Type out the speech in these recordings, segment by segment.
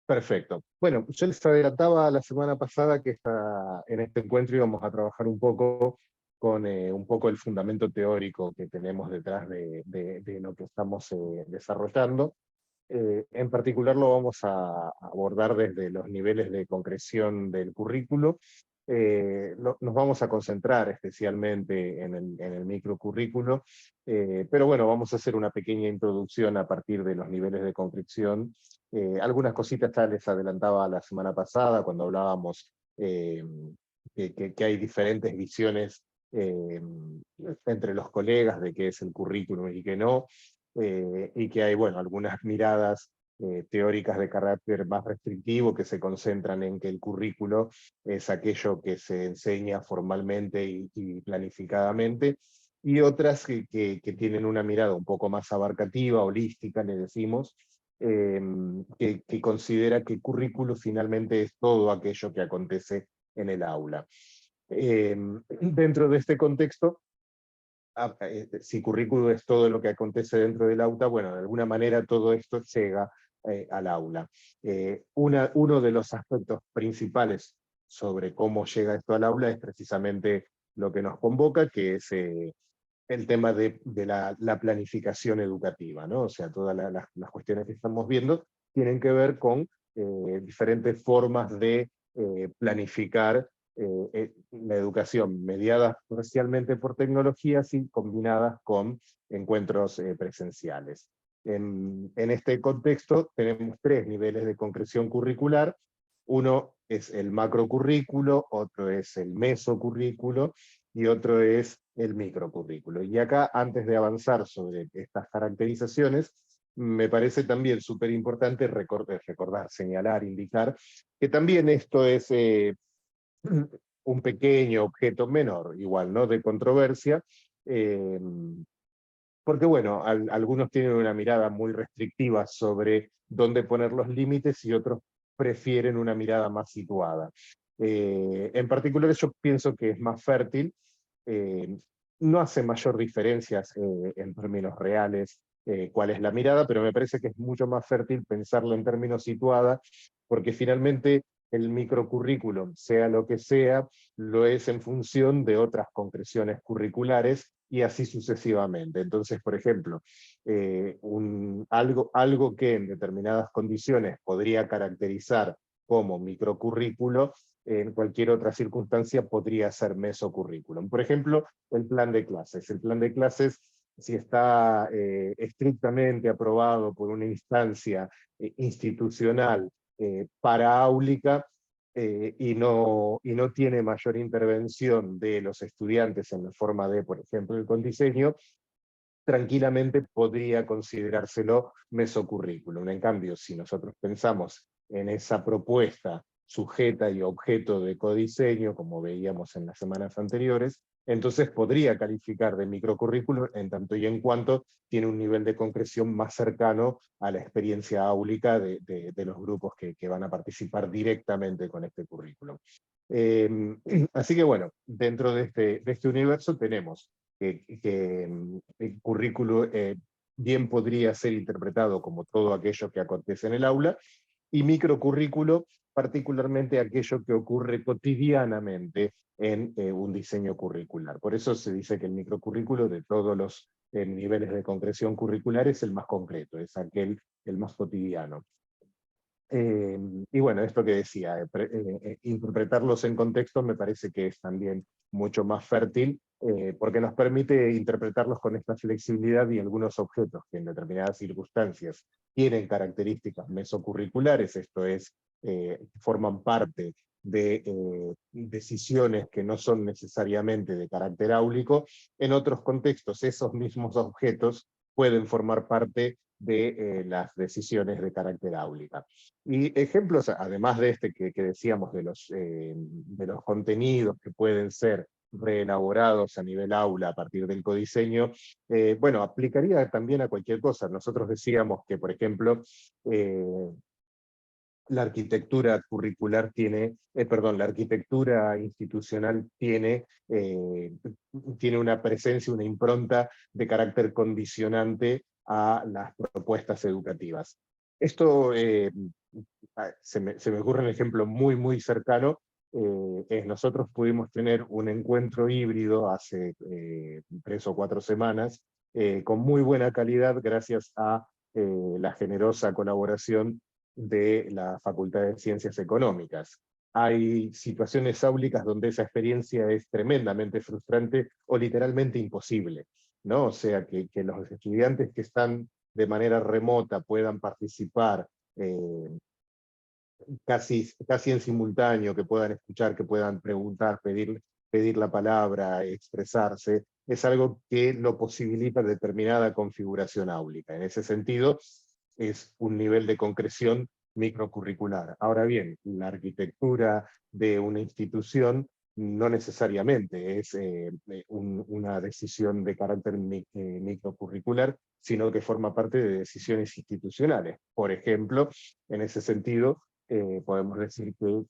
Perfecto. Bueno, yo les adelantaba la semana pasada que en este encuentro íbamos a trabajar un poco con un poco el fundamento teórico que tenemos detrás de lo que estamos desarrollando. En particular lo vamos a abordar desde los niveles de concreción del currículo. Nos vamos a concentrar especialmente en el microcurrículo, pero bueno, vamos a hacer una pequeña introducción a partir de los niveles de concreción. Algunas cositas ya les adelantaba la semana pasada cuando hablábamos que hay diferentes visiones entre los colegas de qué es el currículum y qué no, y que hay, bueno, algunas miradas teóricas de carácter más restrictivo que se concentran en que el currículo es aquello que se enseña formalmente y planificadamente, y otras que tienen una mirada un poco más abarcativa, holística, le decimos, eh, que considera que el currículo finalmente es todo aquello que acontece en el aula. Dentro de este contexto, si currículo es todo lo que acontece dentro del aula, bueno, de alguna manera todo esto llega al aula. Uno de los aspectos principales sobre cómo llega esto al aula es precisamente lo que nos convoca, que es el tema de la planificación educativa, ¿no? O sea, todas las cuestiones que estamos viendo tienen que ver con diferentes formas de planificar la educación, mediadas parcialmente por tecnologías y combinadas con encuentros presenciales. En este contexto tenemos tres niveles de concreción curricular. Uno es el macrocurrículo, otro es el mesocurrículo y otro es el microcurrículo. Y acá, antes de avanzar sobre estas caracterizaciones, me parece también súper importante recordar, señalar, indicar que también esto es un pequeño objeto menor, igual, ¿no? De controversia, eh, porque bueno, algunos tienen una mirada muy restrictiva sobre dónde poner los límites y otros prefieren una mirada más situada. En particular yo pienso que es más fértil, eh, no hace mayor diferencias en términos reales cuál es la mirada, pero me parece que es mucho más fértil pensarlo en términos situada, porque finalmente el microcurrículum, sea lo que sea, lo es en función de otras concreciones curriculares y así sucesivamente. Entonces, por ejemplo, algo que en determinadas condiciones podría caracterizar como microcurrículo, en cualquier otra circunstancia podría ser mesocurrículum. Por ejemplo, el plan de clases. El plan de clases, si está estrictamente aprobado por una instancia institucional paraáulica, y no tiene mayor intervención de los estudiantes en la forma de, por ejemplo, el condiseño, tranquilamente podría considerárselo mesocurrículum. En cambio, si nosotros pensamos en esa propuesta sujeta y objeto de codiseño, como veíamos en las semanas anteriores, entonces podría calificar de microcurrículum en tanto y en cuanto tiene un nivel de concreción más cercano a la experiencia áulica de los grupos que van a participar directamente con este currículum. Eh, Así que bueno, dentro de este universo tenemos que el currículo bien podría ser interpretado como todo aquello que acontece en el aula, y microcurrículo particularmente aquello que ocurre cotidianamente en un diseño curricular. Por eso se dice que el microcurrículo de todos los niveles de concreción curricular es el más concreto, es aquel el más cotidiano. Y bueno, esto que decía, interpretarlos en contexto me parece que es también mucho más fértil, porque nos permite interpretarlos con esta flexibilidad y algunos objetos que en determinadas circunstancias tienen características mesocurriculares, esto es, forman parte de decisiones que no son necesariamente de carácter áulico. En otros contextos esos mismos objetos pueden formar parte de las decisiones de carácter áulica. Y ejemplos, además de este que decíamos de los contenidos que pueden ser reelaborados a nivel aula a partir del codiseño, bueno, aplicaría también a cualquier cosa. Nosotros decíamos que, por ejemplo, eh, la arquitectura curricular tiene, perdón, la arquitectura institucional tiene una presencia, una impronta de carácter condicionante a las propuestas educativas. Esto se me ocurre un ejemplo muy, muy cercano. Nosotros pudimos tener un encuentro híbrido hace 3 o 4 semanas, con muy buena calidad gracias a la generosa colaboración de la Facultad de Ciencias Económicas. Hay situaciones áulicas donde esa experiencia es tremendamente frustrante o literalmente imposible, ¿no? O sea, que los estudiantes que están de manera remota puedan participar eh, casi en simultáneo, que puedan escuchar, que puedan preguntar, pedir la palabra, expresarse, es algo que lo posibilita determinada configuración áulica. En ese sentido, es un nivel de concreción microcurricular. Ahora bien, la arquitectura de una institución no necesariamente es una decisión de carácter microcurricular, sino que forma parte de decisiones institucionales. Por ejemplo, en ese sentido, podemos decir que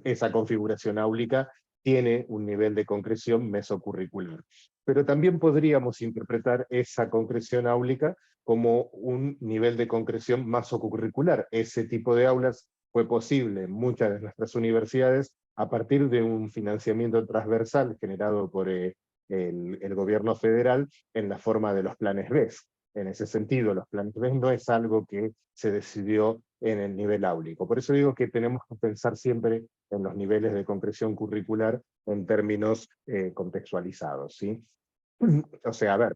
esa configuración áulica tiene un nivel de concreción mesocurricular. Pero también podríamos interpretar esa concreción áulica como un nivel de concreción masocurricular. Ese tipo de aulas fue posible en muchas de nuestras universidades a partir de un financiamiento transversal generado por el gobierno federal en la forma de los planes BES. En ese sentido, los planes BES no es algo que se decidió en el nivel áulico. Por eso digo que tenemos que pensar siempre en los niveles de concreción curricular en términos contextualizados, ¿sí? O sea, a ver,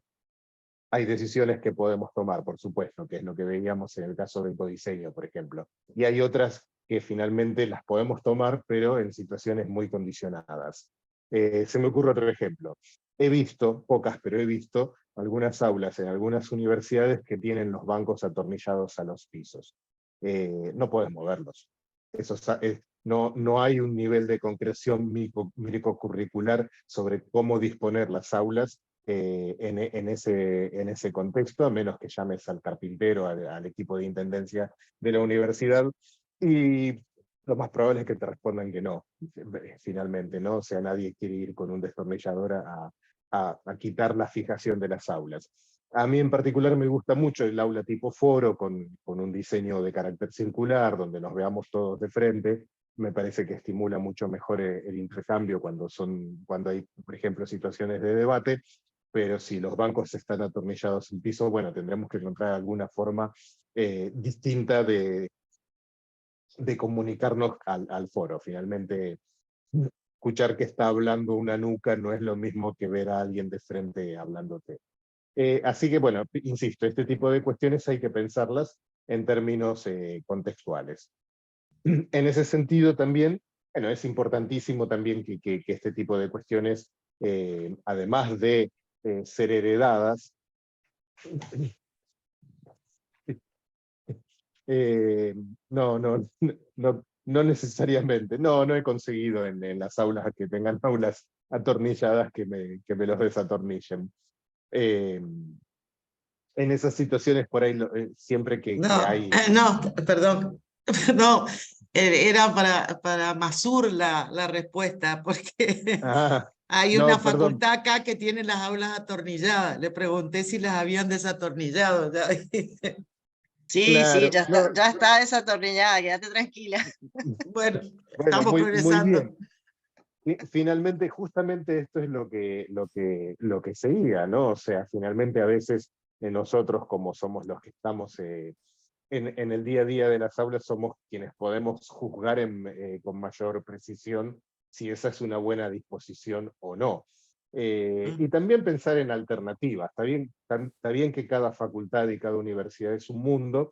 hay decisiones que podemos tomar, por supuesto, que es lo que veíamos en el caso del codiseño, por ejemplo. Y hay otras que finalmente las podemos tomar, pero en situaciones muy condicionadas. Se me ocurre otro ejemplo. He visto, pocas, pero he visto algunas aulas en algunas universidades que tienen los bancos atornillados a los pisos. No puedes moverlos. No hay un nivel de concreción microcurricular sobre cómo disponer las aulas en ese contexto, a menos que llames al carpintero, al equipo de intendencia de la universidad, y lo más probable es que te respondan que no, finalmente, ¿no? O sea, nadie quiere ir con un destornillador a quitar la fijación de las aulas. A mí en particular me gusta mucho el aula tipo foro, con un diseño de carácter circular, donde nos veamos todos de frente. Me parece que estimula mucho mejor el intercambio cuando hay, por ejemplo, situaciones de debate, pero si los bancos están atornillados en piso, bueno, tendremos que encontrar alguna forma distinta de comunicarnos al foro. Finalmente, escuchar que está hablando una nuca no es lo mismo que ver a alguien de frente hablándote. Así que, bueno, insisto, este tipo de cuestiones hay que pensarlas en términos contextuales. En ese sentido también, bueno, es importantísimo también que este tipo de cuestiones, además de ser heredadas, eh, no, no, no necesariamente, no he conseguido en las aulas que tengan aulas atornilladas que me los desatornillen. Eh, en esas situaciones por ahí, siempre que No, hay... no, perdón. No, era para Masur la respuesta, porque Ah, hay una no, perdón. facultad acá que tiene las aulas atornilladas. Le pregunté si las habían desatornillado. Ya. Sí, sí, Claro, no, ya está desatornillada, quédate tranquila. Bueno, bueno, estamos muy progresando. bien. Finalmente, justamente esto es lo que seguía, ¿no? O sea, finalmente a veces nosotros, como somos los que estamos en el día a día de las aulas, somos quienes podemos juzgar con mayor precisión si esa es una buena disposición o no. Y también pensar en alternativas. Está bien que cada facultad y cada universidad es un mundo,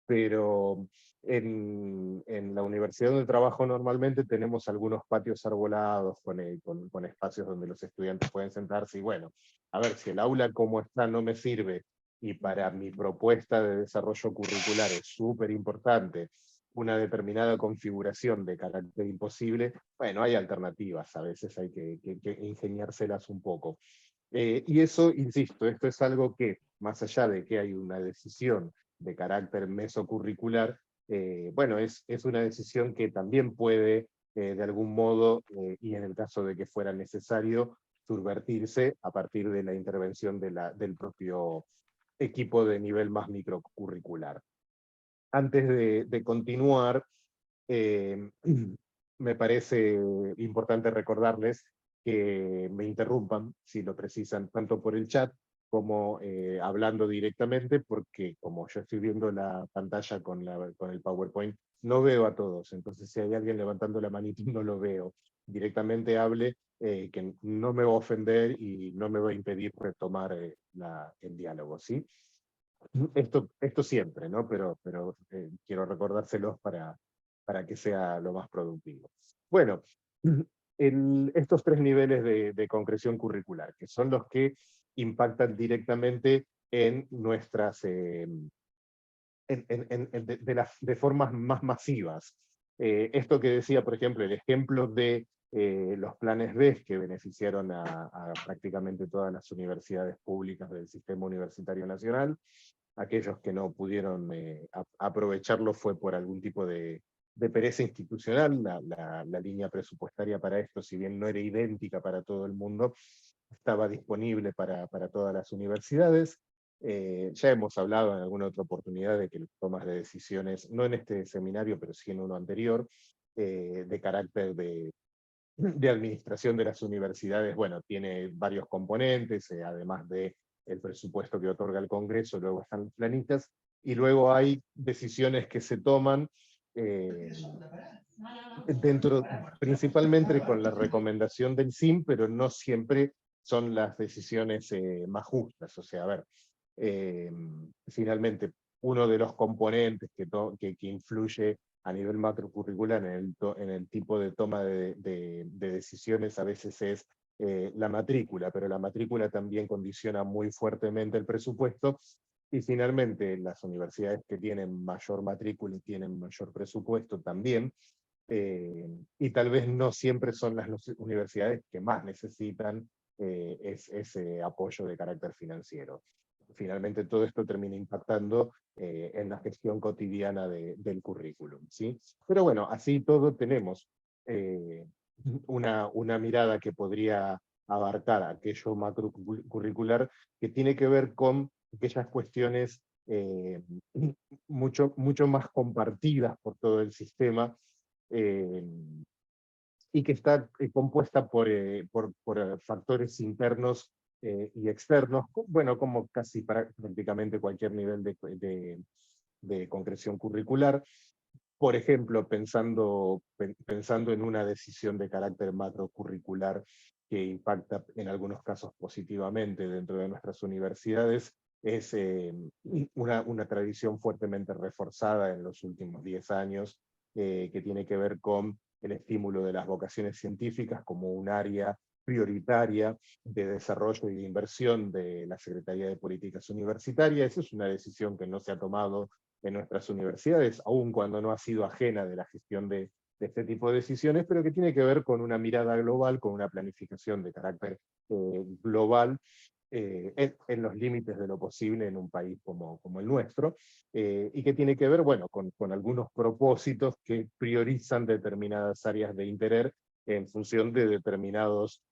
pero en la universidad donde trabajo normalmente tenemos algunos patios arbolados con espacios donde los estudiantes pueden sentarse y bueno, a ver, si el aula como está no me sirve y para mi propuesta de desarrollo curricular es súper importante una determinada configuración de carácter imposible, bueno, hay alternativas, a veces hay que ingeniárselas un poco. Y eso, insisto, esto es algo que, más allá de que hay una decisión de carácter mesocurricular, bueno, es una decisión que también puede, de algún modo, y en el caso de que fuera necesario, subvertirse a partir de la intervención del propio equipo de nivel más microcurricular. antes de continuar, me parece importante recordarles que me interrumpan si lo precisan, tanto por el chat como hablando directamente, porque como yo estoy viendo la pantalla con el PowerPoint, no veo a todos, entonces si hay alguien levantando la manita no lo veo. Directamente hable, que no me va a ofender y no me va a impedir retomar el diálogo, ¿sí? Esto siempre, ¿no? Pero quiero recordárselos para que sea lo más productivo. Bueno, estos tres niveles de concreción curricular, que son los que impactan directamente en nuestras, de formas más masivas. Esto que decía, por ejemplo, el ejemplo de los planes BES que beneficiaron a prácticamente todas las universidades públicas del Sistema Universitario Nacional. Aquellos que no pudieron aprovecharlo fue por algún tipo de pereza institucional. La línea presupuestaria para esto, si bien no era idéntica para todo el mundo, estaba disponible para todas las universidades. Ya hemos hablado en alguna otra oportunidad de que las tomas de decisiones, no en este seminario, pero sí en uno anterior, de carácter de administración de las universidades, bueno, tiene varios componentes, además de el presupuesto que otorga el Congreso, luego están las planillas, y luego hay decisiones que se toman principalmente con la recomendación del SIM, pero no siempre son las decisiones más justas. O sea, a ver, finalmente, uno de los componentes que influye a nivel macrocurricular en el tipo de toma de decisiones a veces es la matrícula, pero la matrícula también condiciona muy fuertemente el presupuesto, y finalmente las universidades que tienen mayor matrícula y tienen mayor presupuesto también, y tal vez no siempre son las universidades que más necesitan ese apoyo de carácter financiero. Finalmente todo esto termina impactando en la gestión cotidiana del currículum, ¿sí? Pero bueno, así todo tenemos una mirada que podría abarcar aquello macrocurricular que tiene que ver con aquellas cuestiones mucho más compartidas por todo el sistema, eh, y que está compuesta por factores internos y externos, bueno, como casi prácticamente cualquier nivel de concreción curricular. Por ejemplo, pensando en una decisión de carácter macrocurricular que impacta en algunos casos positivamente dentro de nuestras universidades, es una tradición fuertemente reforzada en los últimos 10 años, que tiene que ver con el estímulo de las vocaciones científicas como un área prioritaria de desarrollo y de inversión de la Secretaría de Políticas Universitarias. Esa es una decisión que no se ha tomado en nuestras universidades, aun cuando no ha sido ajena de la gestión de este tipo de decisiones, pero que tiene que ver con una mirada global, con una planificación de carácter global, en los límites de lo posible en un país como el nuestro, y que tiene que ver, bueno, con algunos propósitos que priorizan determinadas áreas de interés en función de determinados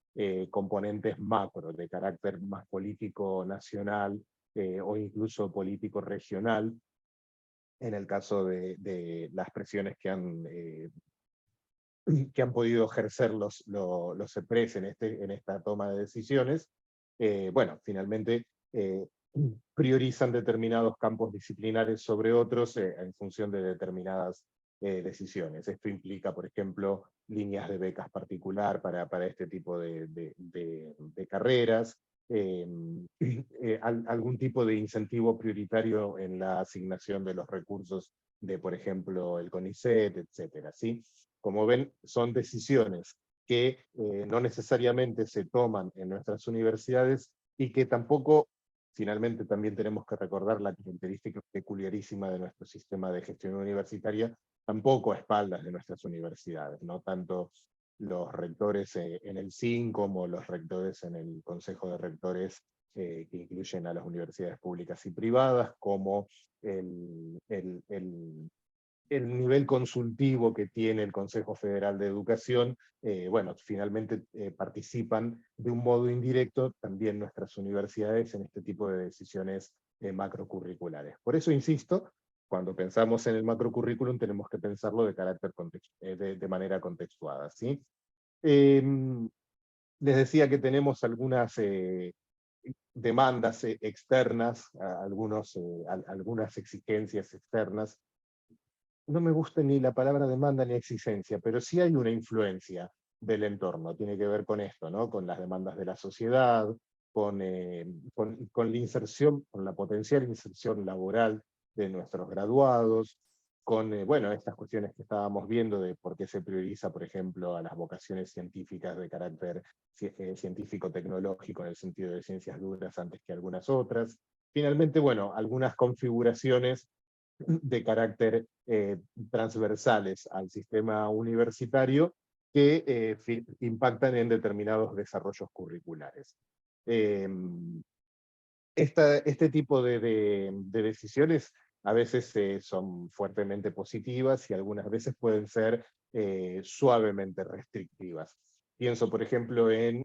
componentes macro, de carácter más político nacional, o incluso político regional, en el caso de las presiones que han podido ejercer los EPRES en esta toma de decisiones. Bueno, finalmente priorizan determinados campos disciplinares sobre otros en función de determinadas decisiones. Esto implica, por ejemplo, líneas de becas particular para este tipo de carreras, algún tipo de incentivo prioritario en la asignación de los recursos de, por ejemplo, el CONICET, etcétera, ¿sí? Como ven, son decisiones que no necesariamente se toman en nuestras universidades y que tampoco, finalmente también tenemos que recordar la característica peculiarísima de nuestro sistema de gestión universitaria, tampoco a espaldas de nuestras universidades, no tanto los rectores en el SIN como los rectores en el Consejo de Rectores, que incluyen a las universidades públicas y privadas, como el nivel consultivo que tiene el Consejo Federal de Educación. Bueno, finalmente participan de un modo indirecto también nuestras universidades en este tipo de decisiones macrocurriculares. Por eso insisto, cuando pensamos en el macrocurrículum tenemos que pensarlo de manera contextuada, ¿sí? Les decía que tenemos algunas demandas externas, algunas exigencias externas. No me gusta ni la palabra demanda ni exigencia, pero sí hay una influencia del entorno. Tiene que ver con esto, ¿no? Con las demandas de la sociedad, con la inserción, con la potencial inserción laboral de nuestros graduados, con bueno, estas cuestiones que estábamos viendo de por qué se prioriza, por ejemplo, a las vocaciones científicas de carácter científico-tecnológico en el sentido de ciencias duras antes que algunas otras. Finalmente, bueno, algunas configuraciones de carácter transversales al sistema universitario que impactan en determinados desarrollos curriculares. Este tipo de decisiones a veces son fuertemente positivas y algunas veces pueden ser suavemente restrictivas. Pienso, por ejemplo, en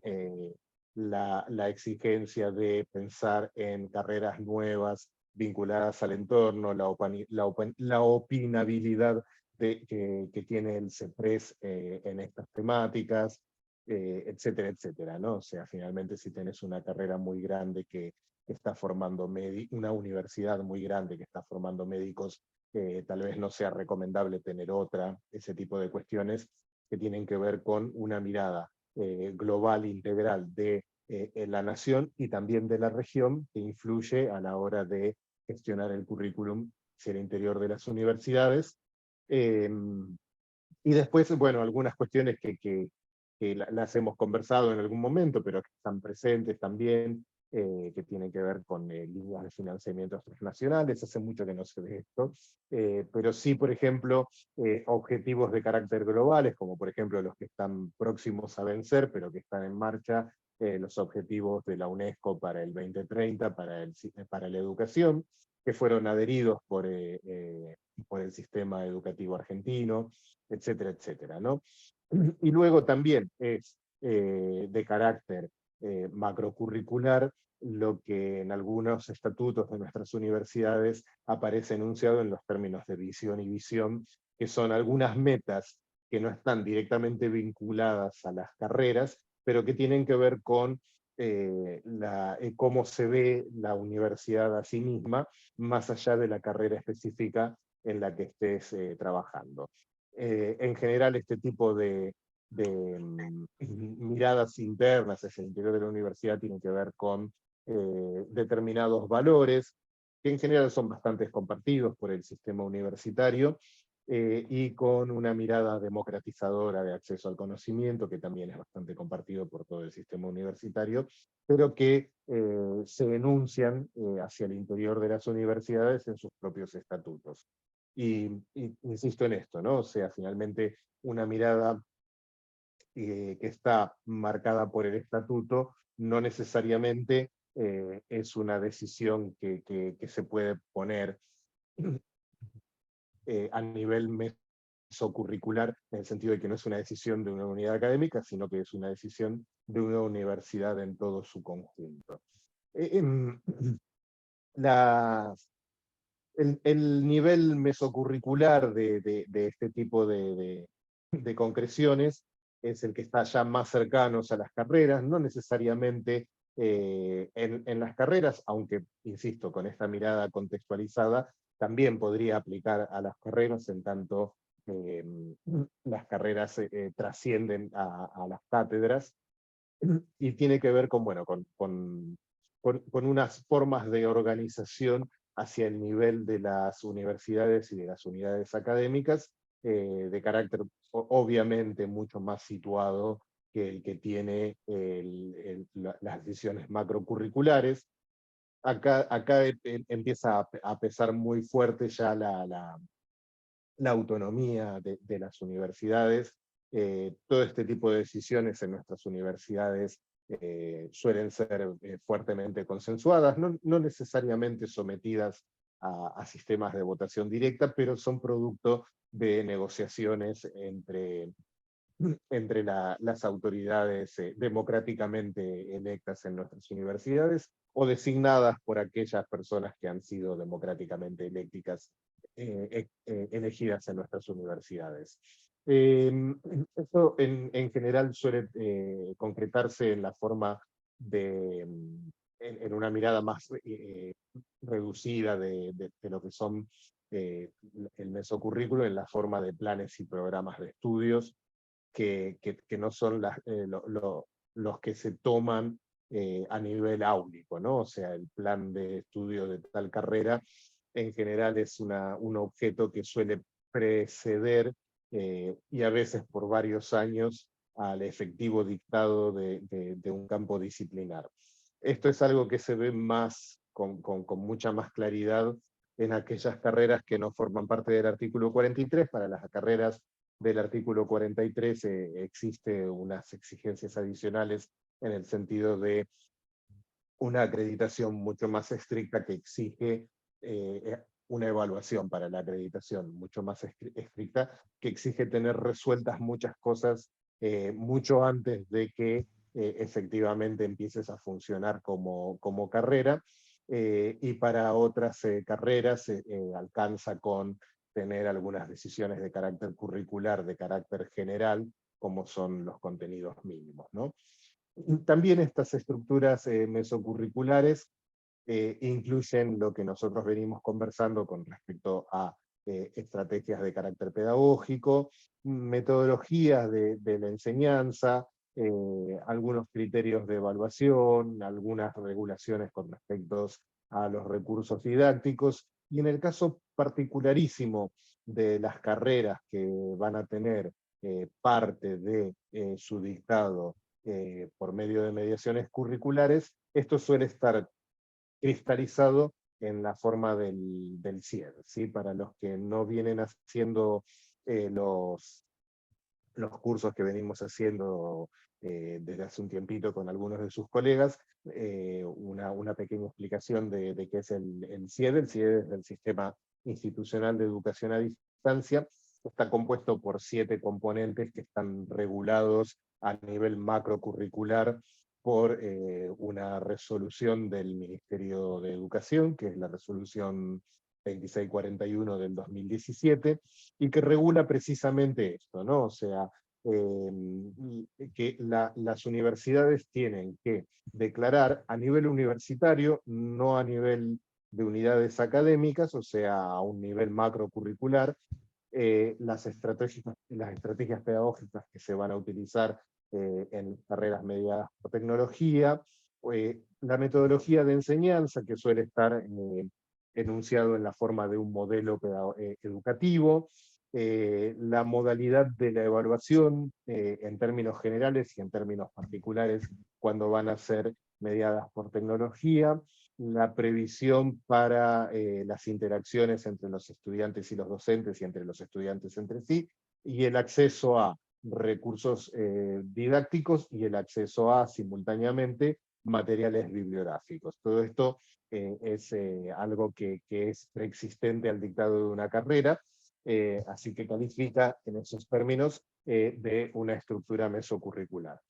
la exigencia de pensar en carreras nuevas vinculadas al entorno, la opinabilidad que tiene el CEPRES en estas temáticas, etcétera, etcétera, ¿no? O sea, finalmente si tenés una carrera muy grande que está formando una universidad muy grande que está formando médicos, tal vez no sea recomendable tener otra, ese tipo de cuestiones que tienen que ver con una mirada global, integral de la nación y también de la región, que influye a la hora de gestionar el currículum hacia el interior de las universidades. Y después, bueno, algunas cuestiones que las hemos conversado en algún momento, pero que están presentes también, que tienen que ver con líneas de financiamiento transnacionales. Hace mucho que no se ve esto, pero sí, por ejemplo, objetivos de carácter globales, como por ejemplo los que están próximos a vencer, pero que están en marcha, los objetivos de la UNESCO para el 2030, para la educación, que fueron adheridos por el sistema educativo argentino, etcétera, etcétera, ¿no? Y luego también es de carácter macrocurricular lo que en algunos estatutos de nuestras universidades aparece enunciado en los términos de visión y visión, que son algunas metas que no están directamente vinculadas a las carreras, pero que tienen que ver con cómo se ve la universidad a sí misma, más allá de la carrera específica en la que estés trabajando. En general, este tipo de miradas internas hacia el interior de la universidad tienen que ver con determinados valores, que en general son bastante compartidos por el sistema universitario, y con una mirada democratizadora de acceso al conocimiento, que también es bastante compartido por todo el sistema universitario, pero que se enuncian hacia el interior de las universidades en sus propios estatutos. Y insisto en esto, ¿no? O sea, finalmente una mirada que está marcada por el estatuto no necesariamente es una decisión que se puede poner a nivel mesocurricular, en el sentido de que no es una decisión de una unidad académica, sino que es una decisión de una universidad en todo su conjunto. El nivel mesocurricular de este tipo de concreciones es el que está ya más cercanos a las carreras, no necesariamente en las carreras, aunque, insisto, con esta mirada contextualizada, también podría aplicar a las carreras, en tanto las carreras trascienden a las cátedras, y tiene que ver con, bueno, con unas formas de organización hacia el nivel de las universidades y de las unidades académicas, de carácter obviamente mucho más situado que el que tiene las decisiones macrocurriculares. Acá empieza a pesar muy fuerte ya la autonomía de las universidades. Todo este tipo de decisiones en nuestras universidades suelen ser fuertemente consensuadas, no necesariamente sometidas a sistemas de votación directa, pero son producto de negociaciones entre las autoridades democráticamente electas en nuestras universidades o designadas por aquellas personas que han sido democráticamente elegidas en nuestras universidades. Esto en general suele concretarse en la forma de, en una mirada más reducida de lo que son el mesocurrículo, en la forma de planes y programas de estudios, que no son los que se toman a nivel áulico, ¿no? O sea, el plan de estudio de tal carrera en general es un objeto que suele preceder y a veces por varios años al efectivo dictado de un campo disciplinar. Esto es algo que se ve más, con mucha más claridad en aquellas carreras que no forman parte del artículo 43. Para las carreras del artículo 43 existe unas exigencias adicionales en el sentido de una acreditación mucho más estricta que exige una evaluación para la acreditación mucho más estricta, que exige tener resueltas muchas cosas mucho antes de que efectivamente empieces a funcionar como carrera, y para otras carreras alcanza con tener algunas decisiones de carácter curricular, de carácter general, como son los contenidos mínimos, ¿no? También estas estructuras mesocurriculares incluyen lo que nosotros venimos conversando con respecto a estrategias de carácter pedagógico, metodologías de la enseñanza, algunos criterios de evaluación, algunas regulaciones con respecto a los recursos didácticos, y en el caso particularísimo de las carreras que van a tener parte de su dictado por medio de mediaciones curriculares, esto suele estar cristalizado en la forma del CIED, ¿sí? Para los que no vienen haciendo los cursos que venimos haciendo desde hace un tiempito con algunos de sus colegas, una pequeña explicación de qué es el CIED. El CIED es el Sistema Institucional de Educación a Distancia. Está compuesto por 7 componentes que están regulados a nivel macrocurricular por una resolución del Ministerio de Educación, que es la resolución 2641 del 2017, y que regula precisamente esto, ¿no? O sea, que las universidades tienen que declarar a nivel universitario, no a nivel de unidades académicas, o sea, a un nivel macrocurricular, las estrategias pedagógicas que se van a utilizar en carreras mediadas por tecnología, la metodología de enseñanza que suele estar enunciado en la forma de un modelo educativo, la modalidad de la evaluación en términos generales y en términos particulares cuando van a ser mediadas por tecnología, la previsión para las interacciones entre los estudiantes y los docentes y entre los estudiantes entre sí, y el acceso a recursos didácticos y el acceso a, simultáneamente, materiales bibliográficos. Todo esto es algo que es preexistente al dictado de una carrera, así que califica en esos términos de una estructura mesocurricular.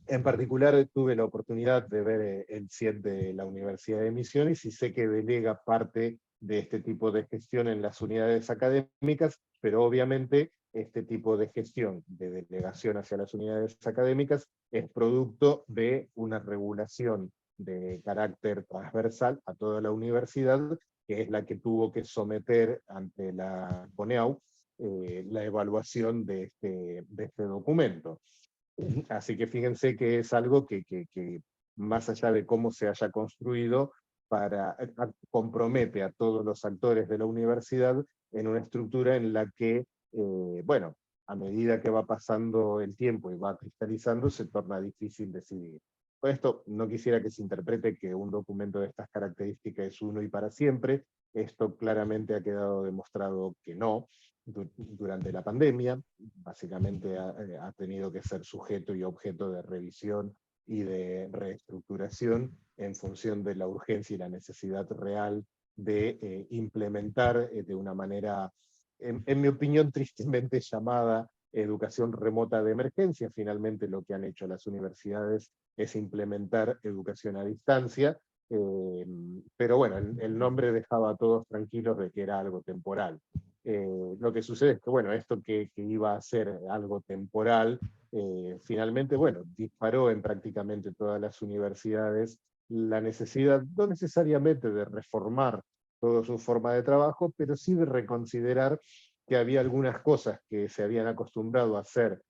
En particular tuve la oportunidad de ver el CIED de la Universidad de Misiones y sé que delega parte de este tipo de gestión en las unidades académicas, pero obviamente este tipo de gestión de delegación hacia las unidades académicas es producto de una regulación de carácter transversal a toda la universidad, que es la que tuvo que someter ante la CONEAU la evaluación de este documento. Así que fíjense que es algo que más allá de cómo se haya construido, compromete a todos los actores de la universidad en una estructura en la que, bueno, a medida que va pasando el tiempo y va cristalizando, se torna difícil decidir. Con esto no quisiera que se interprete que un documento de estas características es uno y para siempre. Esto claramente ha quedado demostrado que no. Durante la pandemia, básicamente ha tenido que ser sujeto y objeto de revisión y de reestructuración en función de la urgencia y la necesidad real de implementar de una manera, en mi opinión, tristemente llamada educación remota de emergencia. Finalmente lo que han hecho las universidades es implementar educación a distancia, pero bueno, el nombre dejaba a todos tranquilos de que era algo temporal. Lo que sucede es que, bueno, esto que iba a ser algo temporal, finalmente, bueno, disparó en prácticamente todas las universidades la necesidad, no necesariamente de reformar toda su forma de trabajo, pero sí de reconsiderar que había algunas cosas que se habían acostumbrado a hacer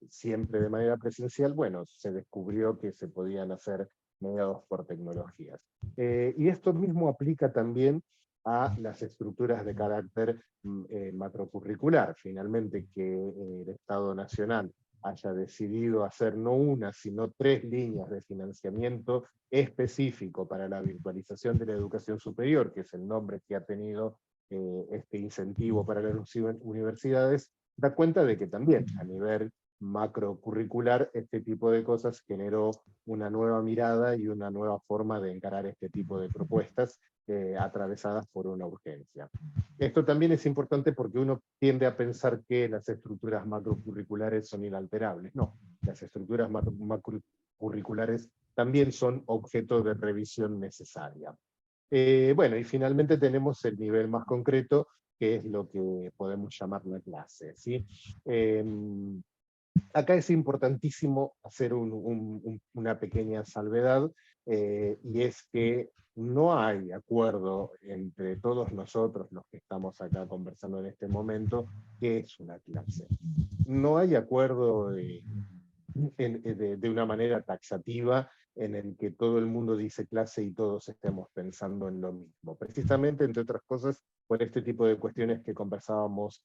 siempre de manera presencial, bueno, se descubrió que se podían hacer mediados por tecnologías. Y esto mismo aplica también a las estructuras de carácter macrocurricular. Finalmente, que el Estado Nacional haya decidido hacer no una, sino 3 líneas de financiamiento específico para la virtualización de la educación superior, que es el nombre que ha tenido este incentivo para las universidades, da cuenta de que también a nivel macrocurricular este tipo de cosas generó una nueva mirada y una nueva forma de encarar este tipo de propuestas atravesadas por una urgencia. Esto también es importante porque uno tiende a pensar que las estructuras macrocurriculares son inalterables. No, las estructuras macrocurriculares también son objeto de revisión necesaria. Bueno, y finalmente tenemos el nivel más concreto, que es lo que podemos llamar la clase, ¿sí? Acá es importantísimo hacer una pequeña salvedad, y es que no hay acuerdo entre todos nosotros, los que estamos acá conversando en este momento, qué es una clase. No hay acuerdo de una manera taxativa en el que todo el mundo dice clase y todos estemos pensando en lo mismo. Precisamente, entre otras cosas, por este tipo de cuestiones que conversábamos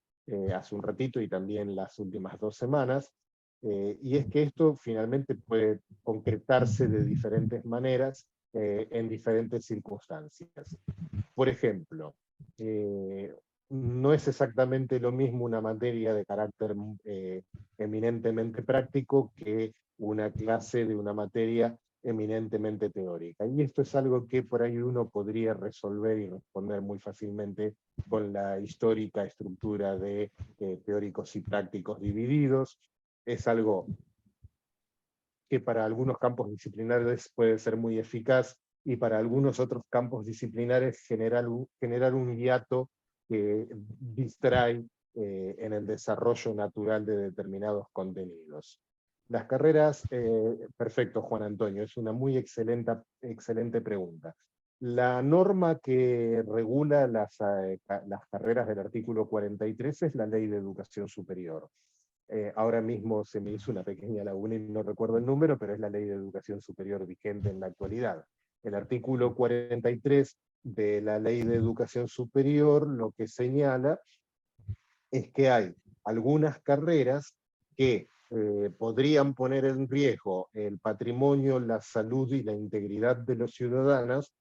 hace un ratito y también las últimas 2 semanas, y es que esto finalmente puede concretarse de diferentes maneras en diferentes circunstancias. Por ejemplo, no es exactamente lo mismo una materia de carácter eminentemente práctico que una clase de una materia eminentemente teórica. Y esto es algo que por ahí uno podría resolver y responder muy fácilmente con la histórica estructura de teóricos y prácticos divididos. Es algo que para algunos campos disciplinares puede ser muy eficaz y para algunos otros campos disciplinares generar un hiato que distrae en el desarrollo natural de determinados contenidos. Las carreras, perfecto Juan Antonio, es una muy excelente pregunta. La norma que regula las carreras del artículo 43 es la Ley de Educación Superior. Ahora mismo se me hizo una pequeña laguna y no recuerdo el número, pero es la Ley de Educación Superior vigente en la actualidad. El artículo 43 de la Ley de Educación Superior lo que señala es que hay algunas carreras que podrían poner en riesgo el patrimonio, la salud y la integridad de los ciudadanos,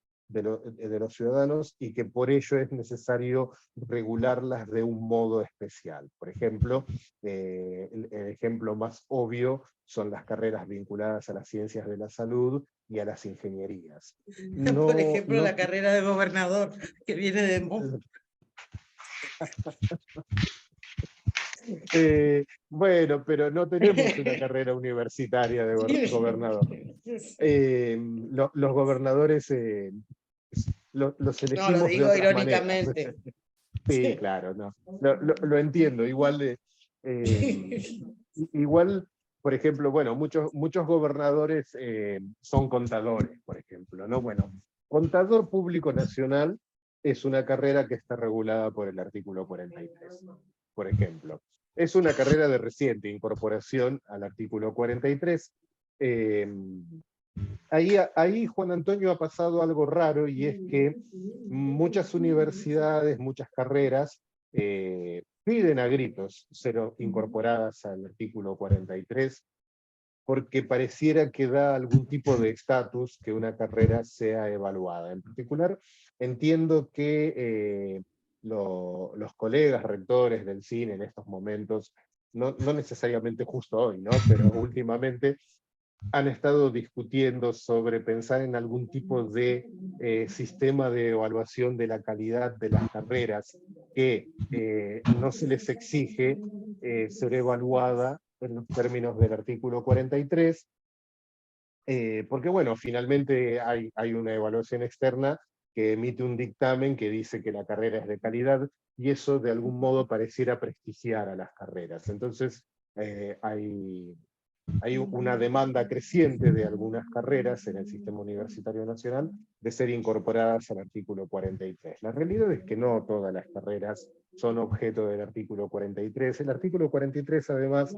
y que por ello es necesario regularlas de un modo especial. Por ejemplo, el ejemplo más obvio son las carreras vinculadas a las ciencias de la salud y a las ingenierías. Por ejemplo, la carrera de gobernador, que viene de moda. Bueno, pero no tenemos una carrera universitaria de gobernador. Los gobernadores los elegimos No, lo digo de otras maneras. irónicamente. Sí, claro, no. Lo entiendo. Igual, por ejemplo, bueno, muchos gobernadores son contadores, por ejemplo, ¿no? Bueno, contador público nacional es una carrera que está regulada por el artículo 43, por ejemplo. Es una carrera de reciente incorporación al artículo 43. Ahí, Juan Antonio, ha pasado algo raro, y es que muchas universidades, muchas carreras, piden a gritos ser incorporadas al artículo 43, porque pareciera que da algún tipo de estatus que una carrera sea evaluada. En particular, entiendo que los colegas rectores del cine en estos momentos, no necesariamente justo hoy, ¿no? Pero últimamente, han estado discutiendo sobre pensar en algún tipo de sistema de evaluación de la calidad de las carreras que no se les exige ser evaluada en los términos del artículo 43, Porque bueno, finalmente hay una evaluación externa que emite un dictamen que dice que la carrera es de calidad, y eso de algún modo pareciera prestigiar a las carreras. Entonces, hay una demanda creciente de algunas carreras en el sistema universitario nacional de ser incorporadas al artículo 43. La realidad es que no todas las carreras son objeto del artículo 43. El artículo 43, además,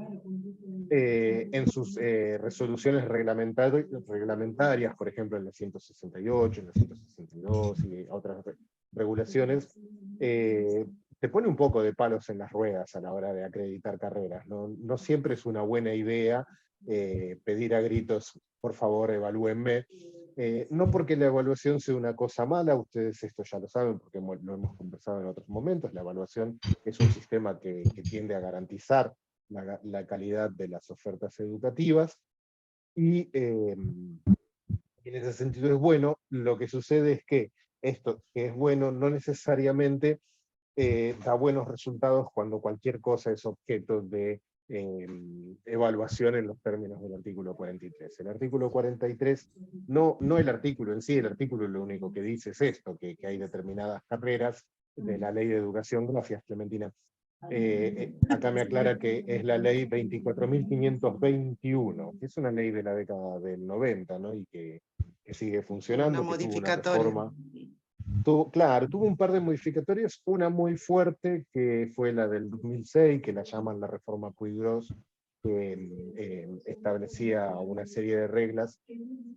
en sus resoluciones reglamentarias, por ejemplo en la 168, en la 162 y otras regulaciones, te pone un poco de palos en las ruedas a la hora de acreditar carreras. No siempre es una buena idea pedir a gritos, por favor, evalúenme. No porque la evaluación sea una cosa mala, ustedes esto ya lo saben porque lo hemos conversado en otros momentos, la evaluación es un sistema que tiende a garantizar la calidad de las ofertas educativas, y en ese sentido es bueno. Lo que sucede es que esto que es bueno no necesariamente da buenos resultados cuando cualquier cosa es objeto de evaluación en los términos del artículo 43. El artículo 43, no el artículo en sí, el artículo lo único que dice es esto, que hay determinadas carreras de la Ley de Educación, gracias Clementina. Acá me aclara que es la ley 24.521, que es una ley de la década del 90, ¿no? Y que sigue funcionando, Una que tuvo una modificatoria. reforma. Claro, tuvo un par de modificatorias, una muy fuerte que fue la del 2006, que la llaman la reforma Puig-Gros, que establecía una serie de reglas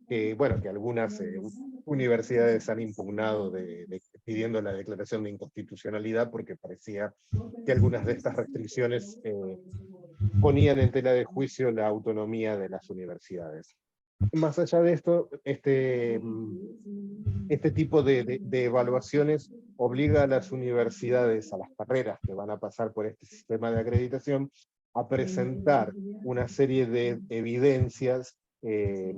que, bueno, que algunas universidades han impugnado pidiendo la declaración de inconstitucionalidad, porque parecía que algunas de estas restricciones ponían en tela de juicio la autonomía de las universidades. Más allá de esto, este tipo de evaluaciones obliga a las universidades, a las carreras que van a pasar por este sistema de acreditación, a presentar una serie de evidencias que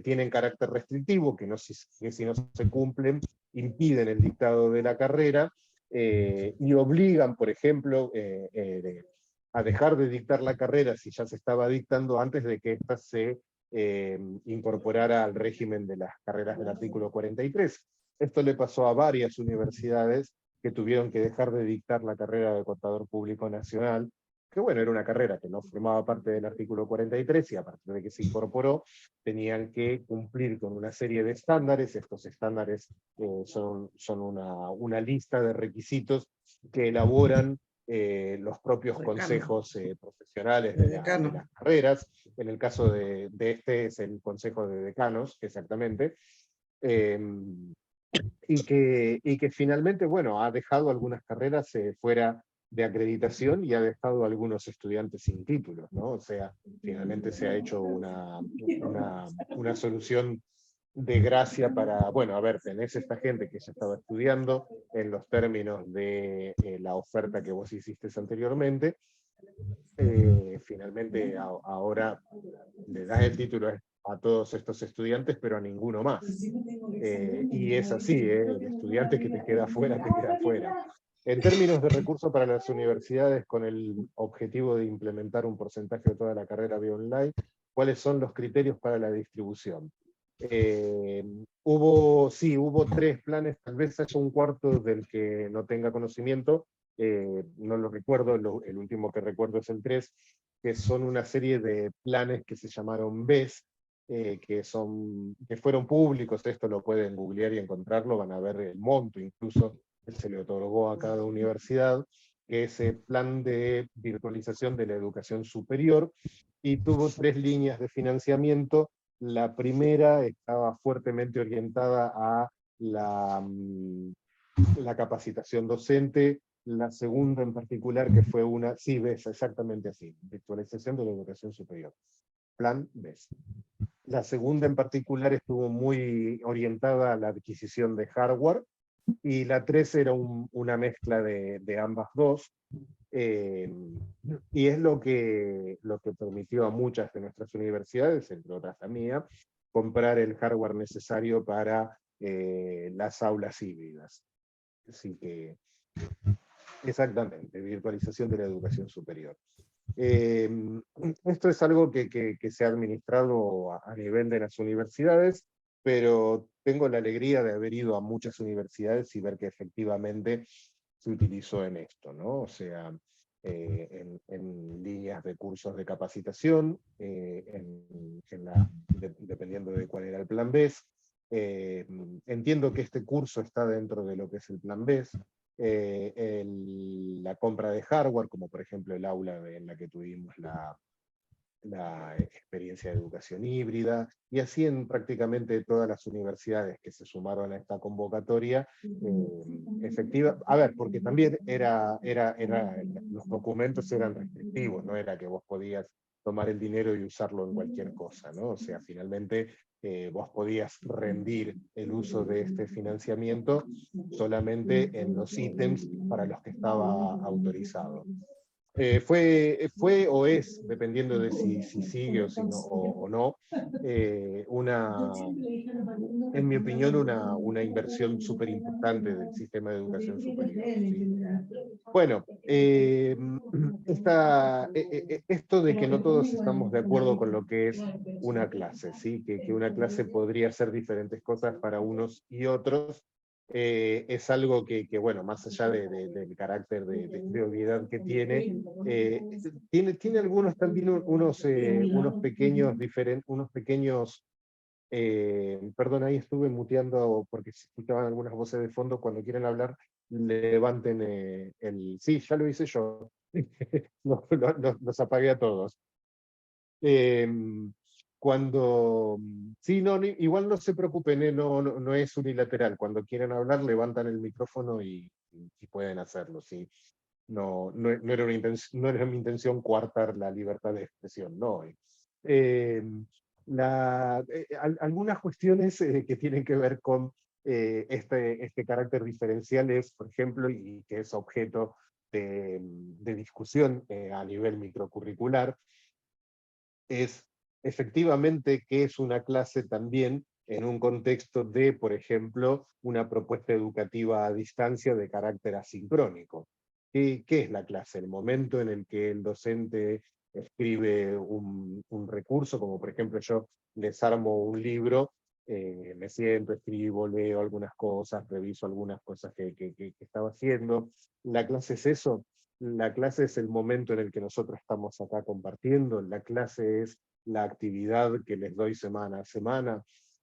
tienen carácter restrictivo, que si no se cumplen, impiden el dictado de la carrera, y obligan, por ejemplo, a dejar de dictar la carrera si ya se estaba dictando antes de que ésta se incorporara al régimen de las carreras del artículo 43. Esto le pasó a varias universidades que tuvieron que dejar de dictar la carrera de contador público nacional, que bueno, era una carrera que no formaba parte del artículo 43, y a partir de que se incorporó tenían que cumplir con una serie de estándares. Estos estándares son una lista de requisitos que elaboran los propios Decano. consejos profesionales De de decano. las carreras. En el caso de este es el Consejo de Decanos, exactamente, y que finalmente, bueno, ha dejado algunas carreras fuera de acreditación y ha dejado a algunos estudiantes sin títulos, ¿no? O sea, finalmente se ha hecho una solución de gracia para, bueno, a ver, tenés esta gente que ya estaba estudiando en los términos de la oferta que vos hiciste anteriormente, finalmente ahora le das el título a todos estos estudiantes, pero a ninguno más. Y es así, el estudiante que te queda fuera, te queda fuera. En términos de recursos para las universidades, con el objetivo de implementar un porcentaje de toda la carrera vía online, ¿cuáles son los criterios para la distribución? Hubo 3 planes, tal vez haya un cuarto del que no tenga conocimiento, no lo recuerdo, el último que recuerdo es el 3, que son una serie de planes que se llamaron BES, que fueron públicos. Esto lo pueden googlear y encontrarlo, van a ver el monto incluso que se le otorgó a cada universidad, que es el plan de virtualización de la educación superior, y tuvo 3 líneas de financiamiento. La primera estaba fuertemente orientada a la capacitación docente. La segunda en particular, que fue sí, ves, exactamente así, virtualización de la educación superior, plan BES. La segunda en particular estuvo muy orientada a la adquisición de hardware, y la 3 era una mezcla de ambas dos, y es lo que permitió a muchas de nuestras universidades, entre otras la mía, comprar el hardware necesario para las aulas híbridas. Así que, exactamente, virtualización de la educación superior. Esto es algo que se ha administrado a nivel de las universidades, pero tengo la alegría de haber ido a muchas universidades y ver que efectivamente se utilizó en esto, ¿no? O sea, en líneas de cursos de capacitación, dependiendo de cuál era el plan B. Entiendo que este curso está dentro de lo que es el plan B. La compra de hardware, como por ejemplo el aula en la que tuvimos la experiencia de educación híbrida, y así en prácticamente todas las universidades que se sumaron a esta convocatoria, efectiva, a ver, porque también los documentos eran restrictivos, no era que vos podías tomar el dinero y usarlo en cualquier cosa, ¿no? O sea, finalmente vos podías rendir el uso de este financiamiento solamente en los ítems para los que estaba autorizado. Fue o es, dependiendo de si sigue o, si no, o no, en mi opinión, una inversión súper importante del sistema de educación superior. ¿Sí? Bueno, esto de que no todos estamos de acuerdo con lo que es una clase, ¿sí? Que una clase podría hacer diferentes cosas para unos y otros, es algo bueno, más allá del carácter de obviedad que tiene algunos también unos pequeños, perdón, ahí estuve muteando porque se escuchaban algunas voces de fondo. Cuando quieren hablar, levanten sí, ya lo hice yo. Los apagué a todos. Sí, no, igual no se preocupen, no es unilateral. Cuando quieren hablar, levantan el micrófono y pueden hacerlo. ¿Sí? No era no era mi intención coartar la libertad de expresión, no. Algunas cuestiones que tienen que ver con este carácter diferencial es, por ejemplo, y que es objeto de discusión a nivel microcurricular, es efectivamente qué es una clase también en un contexto de, por ejemplo, una propuesta educativa a distancia de carácter asincrónico. ¿Qué es la clase? El momento en el que el docente escribe un recurso, como por ejemplo yo les armo un libro, me siento, escribo, leo algunas cosas, reviso algunas cosas que estaba haciendo. ¿La clase es eso? La clase es el momento en el que nosotros estamos acá compartiendo, la clase es la actividad que les doy semana a semana,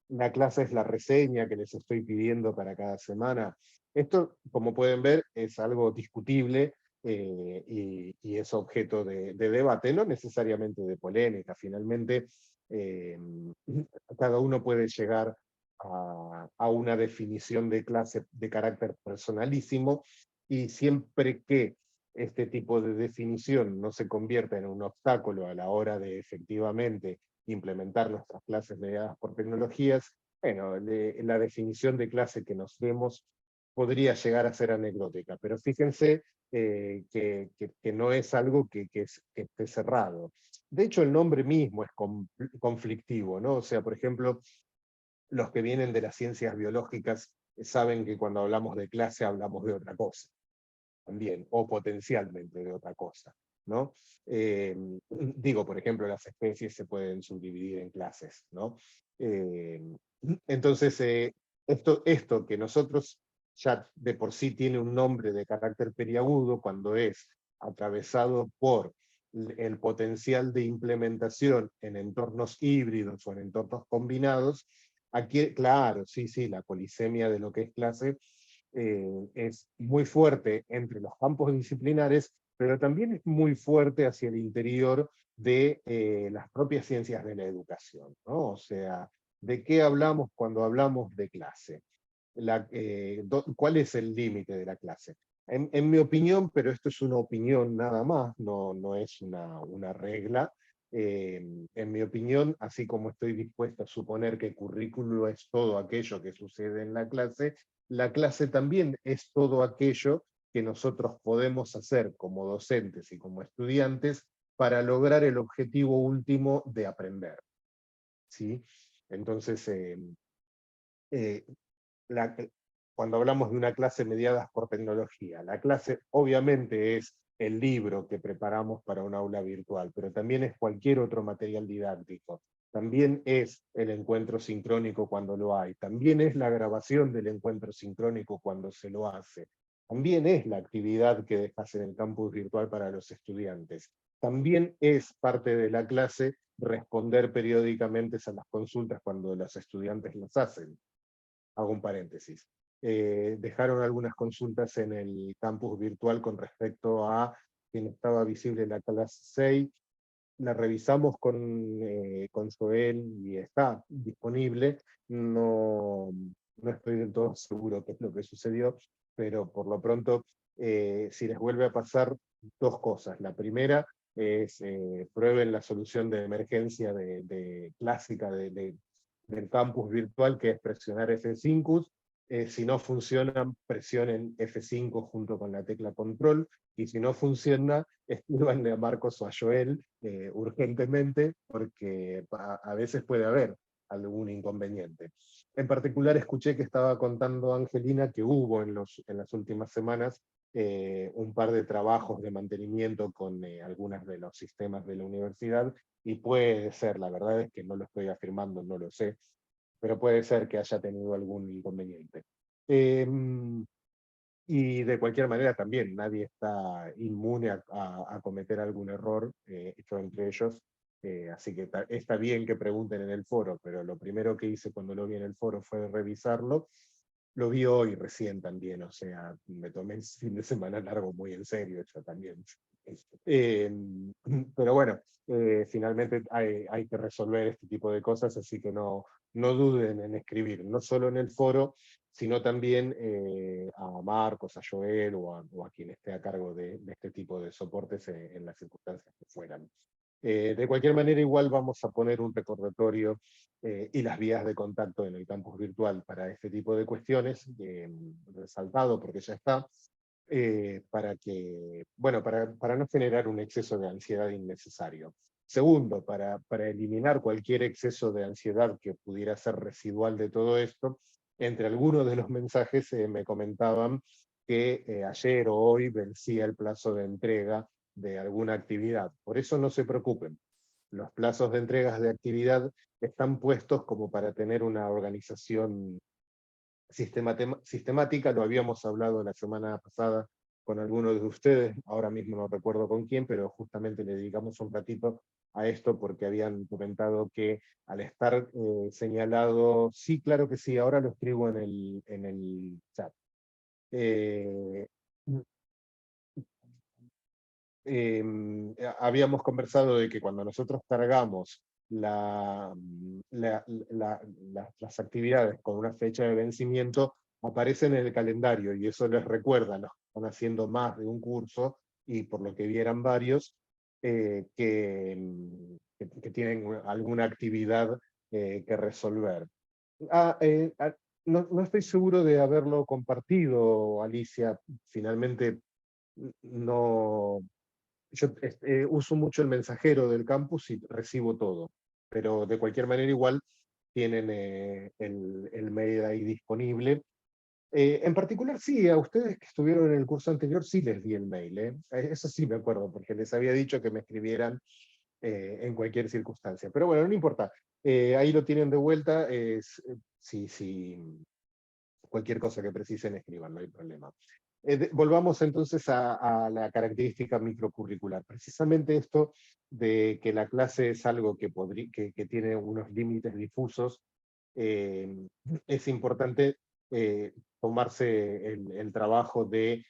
la clase es la reseña que les estoy pidiendo para cada semana. Esto, como pueden ver, es algo discutible y es objeto de debate, no necesariamente de polémica. Finalmente, cada uno puede llegar a una definición de clase de carácter personalísimo, y siempre que este tipo de definición no se convierta en un obstáculo a la hora de efectivamente implementar nuestras clases mediadas por tecnologías, bueno, la definición de clase que nos demos podría llegar a ser anecdótica, pero fíjense que no es algo que esté cerrado. De hecho, el nombre mismo es conflictivo, ¿no? O sea, por ejemplo, los que vienen de las ciencias biológicas saben que cuando hablamos de clase hablamos de otra cosa también, o potencialmente de otra cosa, ¿no? Digo, por ejemplo, las especies se pueden subdividir en clases, ¿no? Entonces, esto que nosotros ya de por sí tiene un nombre de carácter periagudo, cuando es atravesado por el potencial de implementación en entornos híbridos o en entornos combinados, aquí, claro, sí, la polisemia de lo que es clase es muy fuerte entre los campos disciplinares, pero también es muy fuerte hacia el interior de las propias ciencias de la educación, ¿no? O sea, ¿de qué hablamos cuando hablamos de clase? ¿Cuál es el límite de la clase? En mi opinión, pero esto es una opinión nada más, no es una regla, en mi opinión, así como estoy dispuesto a suponer que currículo es todo aquello que sucede en la clase también es todo aquello que nosotros podemos hacer como docentes y como estudiantes para lograr el objetivo último de aprender. ¿Sí? Entonces, eh, cuando hablamos de una clase mediada por tecnología, la clase obviamente es el libro que preparamos para un aula virtual, pero también es cualquier otro material didáctico. También es el encuentro sincrónico cuando lo hay, también es la grabación del encuentro sincrónico cuando se lo hace, también es la actividad que dejas en el campus virtual para los estudiantes, también es parte de la clase responder periódicamente a las consultas cuando los estudiantes las hacen. Hago un paréntesis. Dejaron algunas consultas en el campus virtual con respecto a quien estaba visible en la clase 6, la revisamos con Joel y está disponible. No, no estoy del todo seguro qué es lo que sucedió, pero por lo pronto, si les vuelve a pasar, dos cosas. La primera es prueben la solución de emergencia clásica del campus virtual, que es presionar F5. Si no funciona, presionen F5 junto con la tecla control, y si no funciona, escríbanle a Marcos o a Joel urgentemente, porque a veces puede haber algún inconveniente. En particular escuché que estaba contando Angelina que hubo en las últimas semanas un par de trabajos de mantenimiento con algunos de los sistemas de la universidad, y puede ser, la verdad es que no lo estoy afirmando, no lo sé, pero puede ser que haya tenido algún inconveniente. Y de cualquier manera también, nadie está inmune a cometer algún error, yo entre ellos, así que está bien que pregunten en el foro, pero lo primero que hice cuando lo vi en el foro fue revisarlo. Lo vi hoy recién también, o sea, me tomé el fin de semana largo muy en serio, yo también. Eh, pero bueno, finalmente hay que resolver este tipo de cosas, así que no duden en escribir, no solo en el foro, sino también a Marcos, a Joel o a quien esté a cargo de este tipo de soportes en las circunstancias que fueran. De cualquier manera, igual vamos a poner un recordatorio y las vías de contacto en el campus virtual para este tipo de cuestiones, resaltado porque ya está, bueno, para no generar un exceso de ansiedad innecesario. Segundo, para eliminar cualquier exceso de ansiedad que pudiera ser residual de todo esto, entre algunos de los mensajes me comentaban que ayer o hoy vencía el plazo de entrega de alguna actividad. Por eso no se preocupen. Los plazos de entregas de actividad están puestos como para tener una organización sistemática. Lo habíamos hablado la semana pasada con algunos de ustedes, ahora mismo no recuerdo con quién, pero justamente le dedicamos un ratito a esto porque habían comentado que al estar señalado, sí, claro que sí, ahora lo escribo en el chat. Eh, Habíamos conversado de que cuando nosotros cargamos las actividades con una fecha de vencimiento, aparecen en el calendario, y eso les recuerda a los que están haciendo más de un curso, y por lo que vieran varios, que tienen alguna actividad que resolver. No estoy seguro de haberlo compartido, Alicia. Finalmente, no, yo uso mucho el mensajero del campus y recibo todo, pero de cualquier manera igual tienen el mail ahí disponible. En particular, sí, a ustedes que estuvieron en el curso anterior sí les di el mail, eso sí me acuerdo, porque les había dicho que me escribieran en cualquier circunstancia. Pero bueno, no importa, ahí lo tienen de vuelta, si cualquier cosa que precisen escriban, no hay problema. Volvamos entonces a la característica microcurricular. Precisamente esto de que la clase es algo que tiene unos límites difusos, es importante tomarse el trabajo de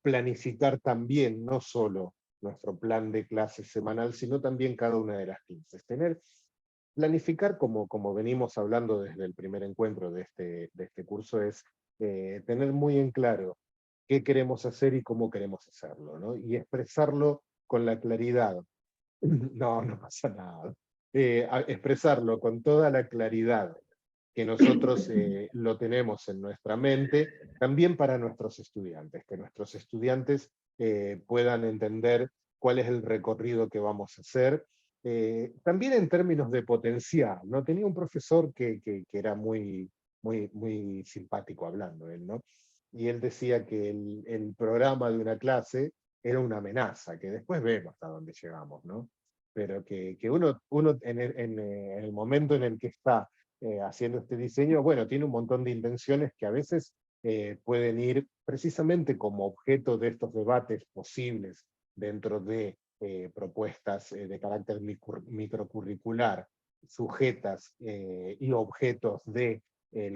planificar también, no solo nuestro plan de clases semanal, sino también cada una de las clases. Planificar, como venimos hablando desde el primer encuentro de este curso, es tener muy en claro qué queremos hacer y cómo queremos hacerlo, ¿no? Y expresarlo con la claridad. No pasa nada. Expresarlo con toda la claridad que nosotros lo tenemos en nuestra mente, también para nuestros estudiantes, que nuestros estudiantes puedan entender cuál es el recorrido que vamos a hacer, también en términos de potencial, ¿no? Tenía un profesor que era muy simpático hablando, él, ¿no? Y él decía que el programa de una clase era una amenaza, que después vemos hasta dónde llegamos, ¿no? Pero que uno en el momento en el que está haciendo este diseño, bueno, tiene un montón de intenciones que a veces pueden ir precisamente como objeto de estos debates posibles dentro de propuestas de carácter microcurricular, sujetas y objetos del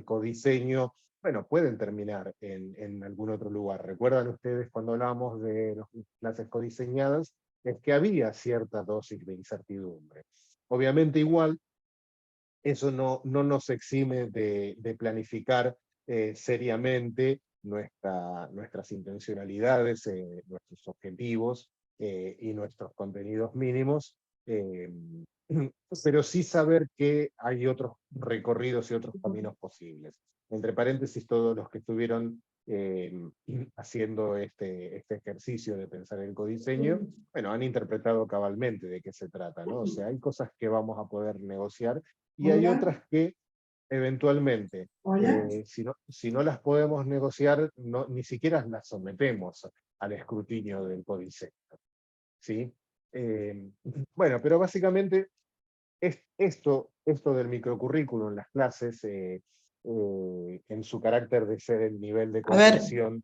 codiseño, bueno, pueden terminar en algún otro lugar. ¿Recuerdan ustedes cuando hablábamos de las clases codiseñadas? Es que había cierta dosis de incertidumbre. Obviamente igual, eso no nos exime de planificar seriamente nuestras intencionalidades, nuestros objetivos y nuestros contenidos mínimos, eh, pero sí saber que hay otros recorridos y otros caminos posibles. Entre paréntesis, todos los que estuvieron haciendo este ejercicio de pensar el codiseño, bueno, han interpretado cabalmente de qué se trata, ¿no? O sea, hay cosas que vamos a poder negociar y hay otras que eventualmente, si no las podemos negociar, ni siquiera las sometemos al escrutinio del codiseño, ¿sí? Bueno, pero básicamente esto del microcurrículum, las clases, en su carácter de ser el nivel de A ver, comprensión.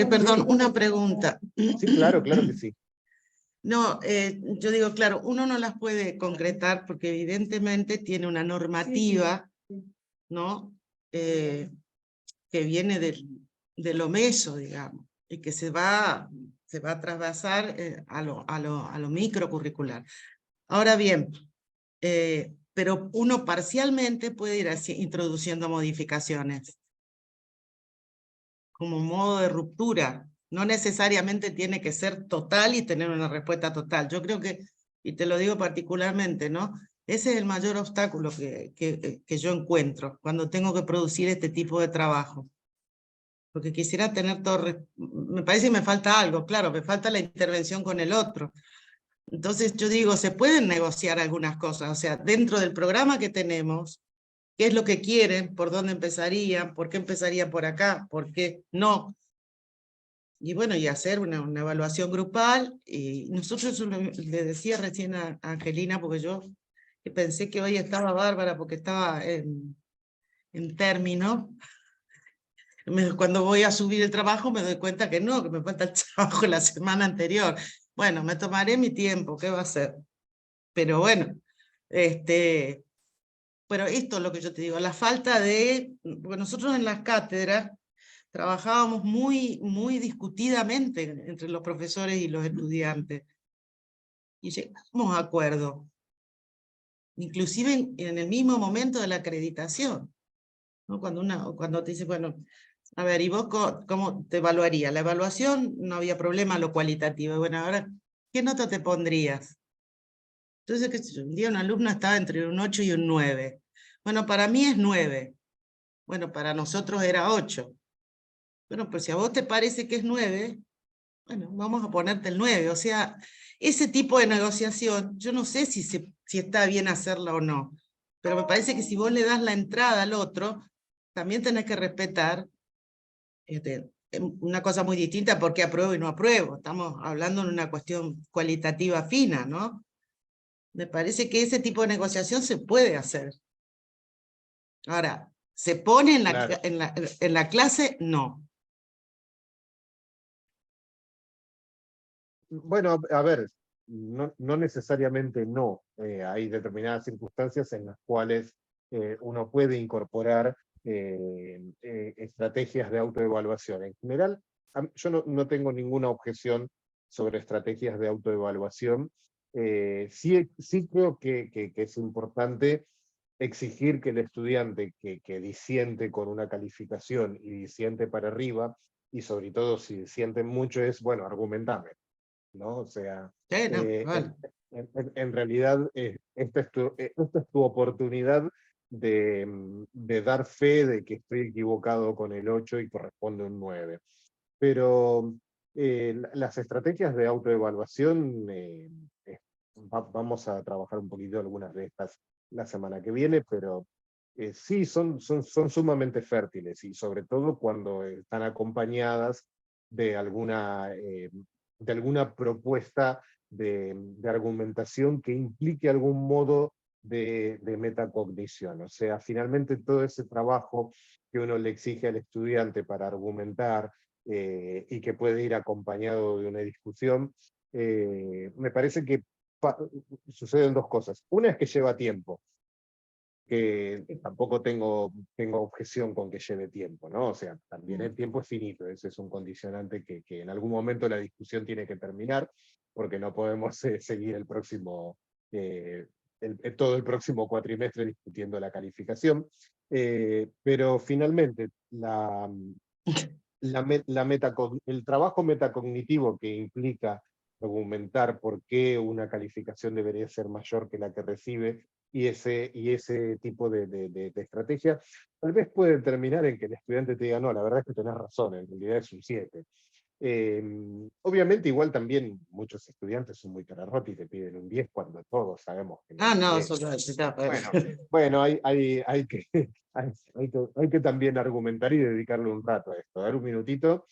perdón, una pregunta. Sí, claro que sí. No, yo digo, claro, uno no las puede concretar porque evidentemente tiene una normativa, ¿no? Que viene del OMESO, digamos, y que se va a trasvasar a lo microcurricular. Ahora bien, pero uno parcialmente puede ir así, introduciendo modificaciones como modo de ruptura. No necesariamente tiene que ser total y tener una respuesta total. Yo creo que, y te lo digo particularmente, ¿no? Ese es el mayor obstáculo que yo encuentro cuando tengo que producir este tipo de trabajo. Porque quisiera tener todo, me parece que me falta algo, claro, me falta la intervención con el otro. Entonces yo digo, se pueden negociar algunas cosas, o sea, dentro del programa que tenemos, qué es lo que quieren, por dónde empezarían, por qué empezarían por acá, por qué no. Y bueno, y hacer una evaluación grupal. Y nosotros, le decía recién a Angelina, porque yo pensé que hoy estaba bárbara porque estaba en término. Cuando voy a subir el trabajo me doy cuenta que no, que me falta el trabajo la semana anterior. Bueno, me tomaré mi tiempo, ¿qué va a ser? Pero bueno, pero esto es lo que yo te digo, la falta de, porque nosotros en las cátedras trabajábamos muy discutidamente entre los profesores y los estudiantes, y llegamos a acuerdo, inclusive en el mismo momento de la acreditación, ¿no? Cuando te dice, bueno, a ver, ¿y vos cómo te evaluarías? La evaluación no había problema, lo cualitativo. Bueno, ahora, ¿qué nota te pondrías? Entonces, qué sé yo, un día una alumna estaba entre un 8 y un 9. Bueno, para mí es 9. Bueno, para nosotros era 8. Bueno, pues si a vos te parece que es 9, bueno, vamos a ponerte el 9. O sea, ese tipo de negociación, yo no sé si está bien hacerla o no, pero me parece que si vos le das la entrada al otro, también tenés que respetar una cosa muy distinta porque apruebo y no apruebo. Estamos hablando en una cuestión cualitativa fina, ¿no? Me parece que ese tipo de negociación se puede hacer. Ahora, ¿se pone Claro. en la clase? No. Bueno, a ver, no necesariamente no. Hay determinadas circunstancias en las cuales uno puede incorporar estrategias de autoevaluación. En general, yo no tengo ninguna objeción sobre estrategias de autoevaluación. Sí creo que es importante exigir que el estudiante que disiente con una calificación y disiente para arriba, y sobre todo si disienten mucho, es, bueno, argumentame, ¿no? O sea, Sí, no, vale. en realidad esta es tu oportunidad de dar fe de que estoy equivocado con el 8 y corresponde un 9. Pero las estrategias de autoevaluación, vamos a trabajar un poquito algunas de estas la semana que viene, pero sí, son sumamente fértiles y sobre todo cuando están acompañadas de alguna alguna propuesta de argumentación que implique algún modo de metacognición. O sea, finalmente todo ese trabajo que uno le exige al estudiante para argumentar y que puede ir acompañado de una discusión, me parece que suceden dos cosas. Una es que lleva tiempo, que tampoco tengo objeción con que lleve tiempo, ¿no? O sea, también el tiempo es finito, ese es un condicionante que en algún momento la discusión tiene que terminar, porque no podemos seguir el próximo, todo el próximo cuatrimestre discutiendo la calificación. Pero finalmente, el trabajo metacognitivo que implica argumentar por qué una calificación debería ser mayor que la que recibe, y ese tipo de estrategia, tal vez puede terminar en que el estudiante te diga, no, la verdad es que tenés razón, en realidad es un 7. Obviamente igual también muchos estudiantes son muy cararrotes y te piden un 10 cuando todos sabemos que no Ah, es no, 10. eso no está. Bueno, hay que también argumentar y dedicarle un rato a esto. Dar un minutito,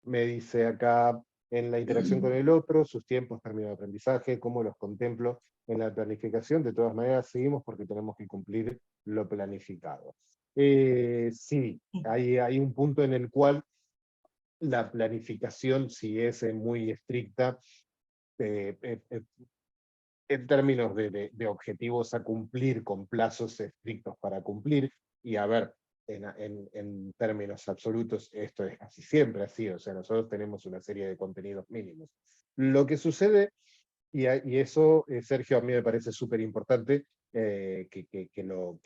me dice acá, en la interacción con el otro, sus tiempos, términos de aprendizaje, cómo los contemplo en la planificación. De todas maneras, seguimos porque tenemos que cumplir lo planificado. Sí, hay un punto en el cual la planificación, si es muy estricta, eh, eh, eh, en términos de objetivos a cumplir, con plazos estrictos para cumplir, y a ver, en términos absolutos, esto es casi siempre así, o sea, nosotros tenemos una serie de contenidos mínimos. Lo que sucede, y eso, Sergio, a mí me parece súper importante, que lo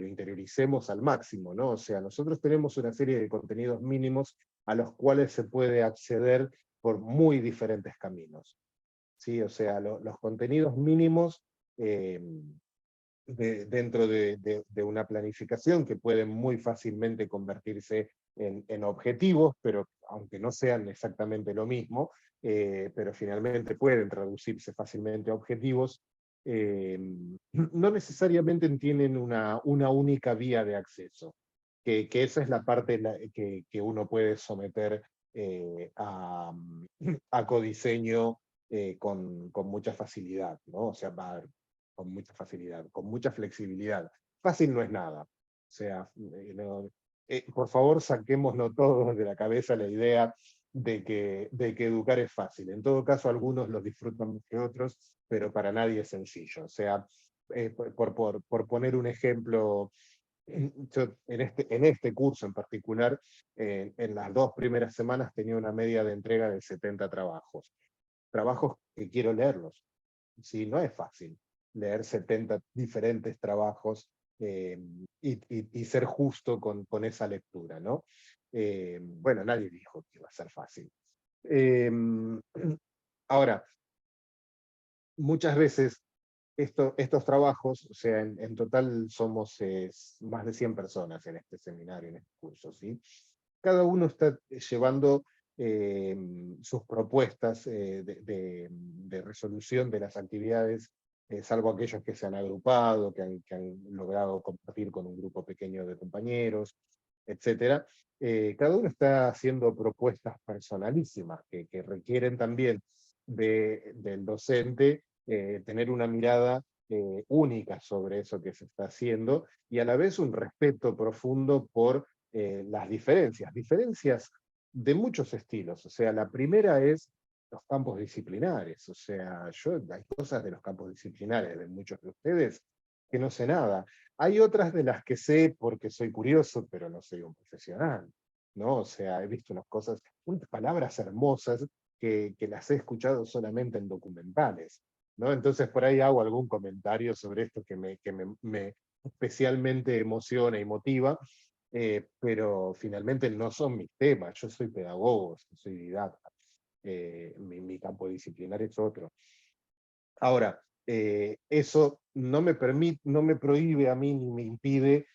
interioricemos al máximo, ¿no? O sea, nosotros tenemos una serie de contenidos mínimos a los cuales se puede acceder por muy diferentes caminos. ¿Sí? O sea, los contenidos mínimos dentro de una planificación que pueden muy fácilmente convertirse en objetivos, pero aunque no sean exactamente lo mismo, pero finalmente pueden traducirse fácilmente a objetivos, no necesariamente tienen una única vía de acceso, que esa es la parte que uno puede someter a codiseño con mucha facilidad, ¿no? O sea, con mucha facilidad, con mucha flexibilidad. Fácil no es nada. O sea, por favor, saquémonos todos de la cabeza la idea de que educar es fácil. En todo caso, algunos lo disfrutan más que otros, pero para nadie es sencillo. O sea, por poner un ejemplo, yo en este curso en particular, en las 2 primeras semanas tenía una media de entrega de 70 trabajos. Trabajos que quiero leerlos. Sí, no es fácil leer 70 diferentes trabajos y ser justo con esa lectura, ¿no? Bueno, nadie dijo que iba a ser fácil. Eh, Ahora, muchas veces estos trabajos, o sea, en total somos más de 100 personas en este seminario, en este curso, ¿sí? Cada uno está llevando sus propuestas de resolución de las actividades, salvo aquellos que se han agrupado, que han logrado compartir con un grupo pequeño de compañeros, etc. Cada uno está haciendo propuestas personalísimas que requieren también del docente tener una mirada única sobre eso que se está haciendo, y a la vez un respeto profundo por las diferencias de muchos estilos. O sea, la primera es los campos disciplinares. O sea, hay cosas de los campos disciplinares de muchos de ustedes que no sé nada. Hay otras de las que sé porque soy curioso, pero no soy un profesional, ¿no? O sea, he visto unas palabras hermosas que las he escuchado solamente en documentales, ¿no? Entonces por ahí hago algún comentario sobre esto que me especialmente emociona y motiva, pero finalmente no son mis temas. Yo soy pedagogo, soy didacta, mi campo disciplinar es otro. Ahora, eso no me prohíbe a mí ni me impide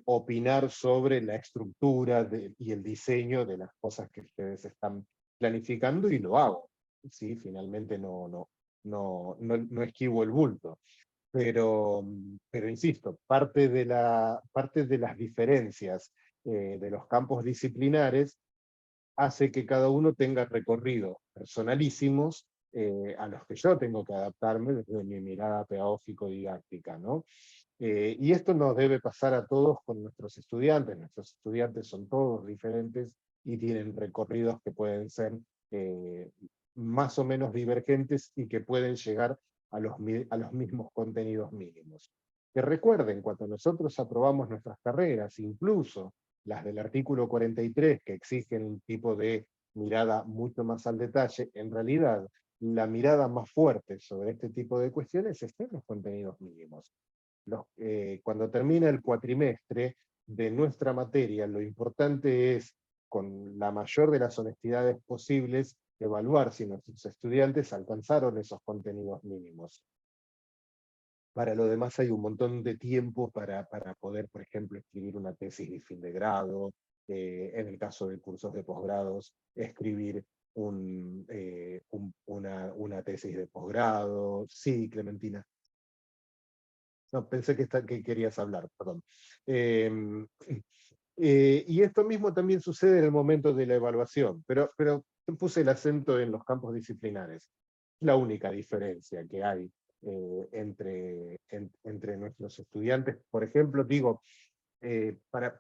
opinar sobre la estructura y el diseño de las cosas que ustedes están planificando, y lo hago. ¿Sí? Finalmente no esquivo el bulto. Pero insisto, parte de las diferencias de los campos disciplinares hace que cada uno tenga recorrido personalísimos a los que yo tengo que adaptarme desde mi mirada pedagógico-didáctica, ¿no? Y esto nos debe pasar a todos con nuestros estudiantes son todos diferentes y tienen recorridos que pueden ser más o menos divergentes y que pueden llegar a los mismos contenidos mínimos. Que recuerden, cuando nosotros aprobamos nuestras carreras, incluso las del artículo 43, que exigen un tipo de mirada mucho más al detalle, en realidad la mirada más fuerte sobre este tipo de cuestiones está en los contenidos mínimos. Cuando termina el cuatrimestre de nuestra materia, lo importante es, con la mayor de las honestidades posibles, evaluar si nuestros estudiantes alcanzaron esos contenidos mínimos. Para lo demás hay un montón de tiempo para poder, por ejemplo, escribir una tesis de fin de grado, en el caso de cursos de posgrados, escribir una tesis de posgrado. Sí, Clementina. No, pensé que querías hablar, perdón. Y esto mismo también sucede en el momento de la evaluación, pero puse el acento en los campos disciplinares. La única diferencia que hay entre nuestros estudiantes, por ejemplo, digo,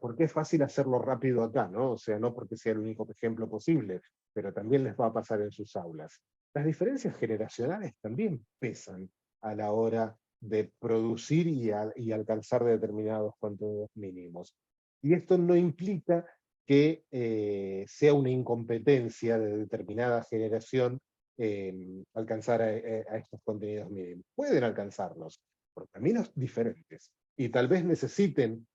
porque es fácil hacerlo rápido acá, ¿no? O sea, no porque sea el único ejemplo posible, pero también les va a pasar en sus aulas. Las diferencias generacionales también pesan a la hora de producir y alcanzar determinados contenidos mínimos. Y esto no implica que sea una incompetencia de determinada generación alcanzar a estos contenidos mínimos. Pueden alcanzarlos por caminos diferentes y tal vez necesiten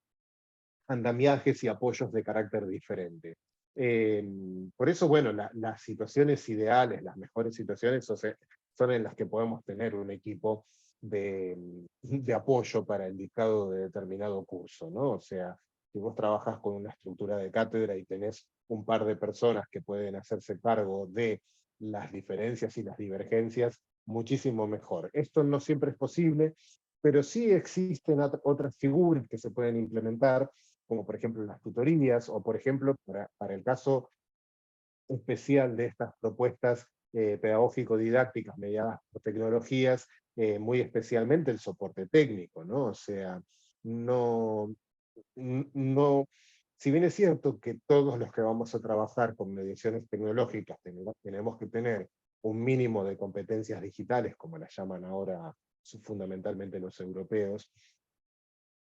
andamiajes y apoyos de carácter diferente. Por eso, bueno, las situaciones ideales, las mejores situaciones son en las que podemos tener un equipo de apoyo para el dictado de determinado curso, ¿no? O sea, si vos trabajas con una estructura de cátedra y tenés un par de personas que pueden hacerse cargo de las diferencias y las divergencias, muchísimo mejor. Esto no siempre es posible, pero sí existen otras figuras que se pueden implementar, como por ejemplo las tutorías, o por ejemplo, para el caso especial de estas propuestas pedagógico-didácticas mediadas por tecnologías, muy especialmente el soporte técnico, ¿no? O sea, no, si bien es cierto que todos los que vamos a trabajar con mediaciones tecnológicas tenemos que tener un mínimo de competencias digitales, como las llaman ahora fundamentalmente los europeos,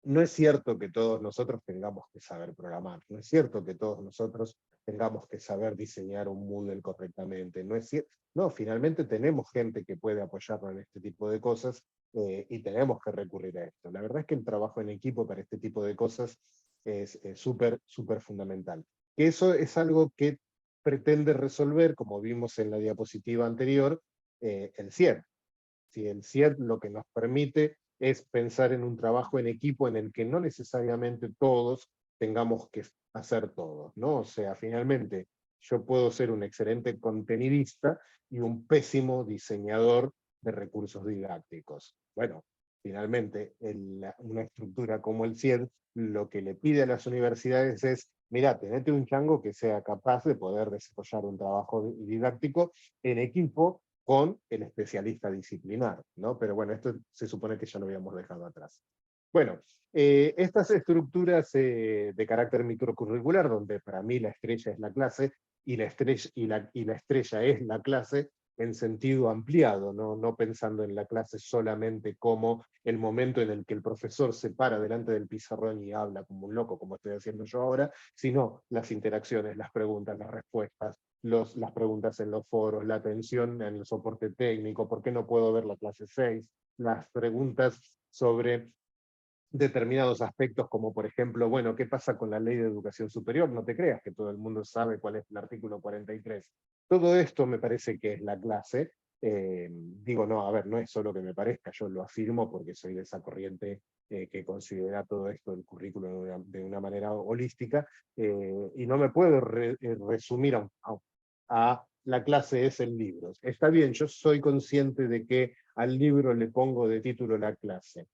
no es cierto que todos nosotros tengamos que saber programar, no es cierto que todos nosotros tengamos que saber diseñar un Moodle correctamente, no es cierto, no, finalmente tenemos gente que puede apoyarnos en este tipo de cosas y tenemos que recurrir a esto. La verdad es que el trabajo en equipo para este tipo de cosas es súper, súper fundamental. Que eso es algo que pretende resolver, como vimos en la diapositiva anterior, el CIED. Si el CIED lo que nos permite es pensar en un trabajo en equipo en el que no necesariamente todos tengamos que hacer todo, ¿no? O sea, finalmente yo puedo ser un excelente contenidista y un pésimo diseñador de recursos didácticos. Bueno, finalmente una estructura como el CIED lo que le pide a las universidades es, mira, tenete un chango que sea capaz de poder desarrollar un trabajo didáctico en equipo con el especialista disciplinar, ¿no? Pero bueno, esto se supone que ya lo habíamos dejado atrás. Bueno, estas estructuras de carácter microcurricular, donde para mí la estrella es la clase, y la estrella es la clase en sentido ampliado, no pensando en la clase solamente como el momento en el que el profesor se para delante del pizarrón y habla como un loco, como estoy haciendo yo ahora, sino las interacciones, las preguntas, las respuestas, las preguntas en los foros, la atención en el soporte técnico, ¿por qué no puedo ver la clase 6? Las preguntas sobre determinados aspectos, como por ejemplo, bueno, ¿qué pasa con la ley de educación superior? No te creas que todo el mundo sabe cuál es el artículo 43. Todo esto me parece que es la clase. Digo, no, a ver, no es solo que me parezca, yo lo afirmo porque soy de esa corriente que considera todo esto del currículo de una manera holística, y no me puedo resumir a la clase es el libro. Está bien, yo soy consciente de que al libro le pongo de título la clase.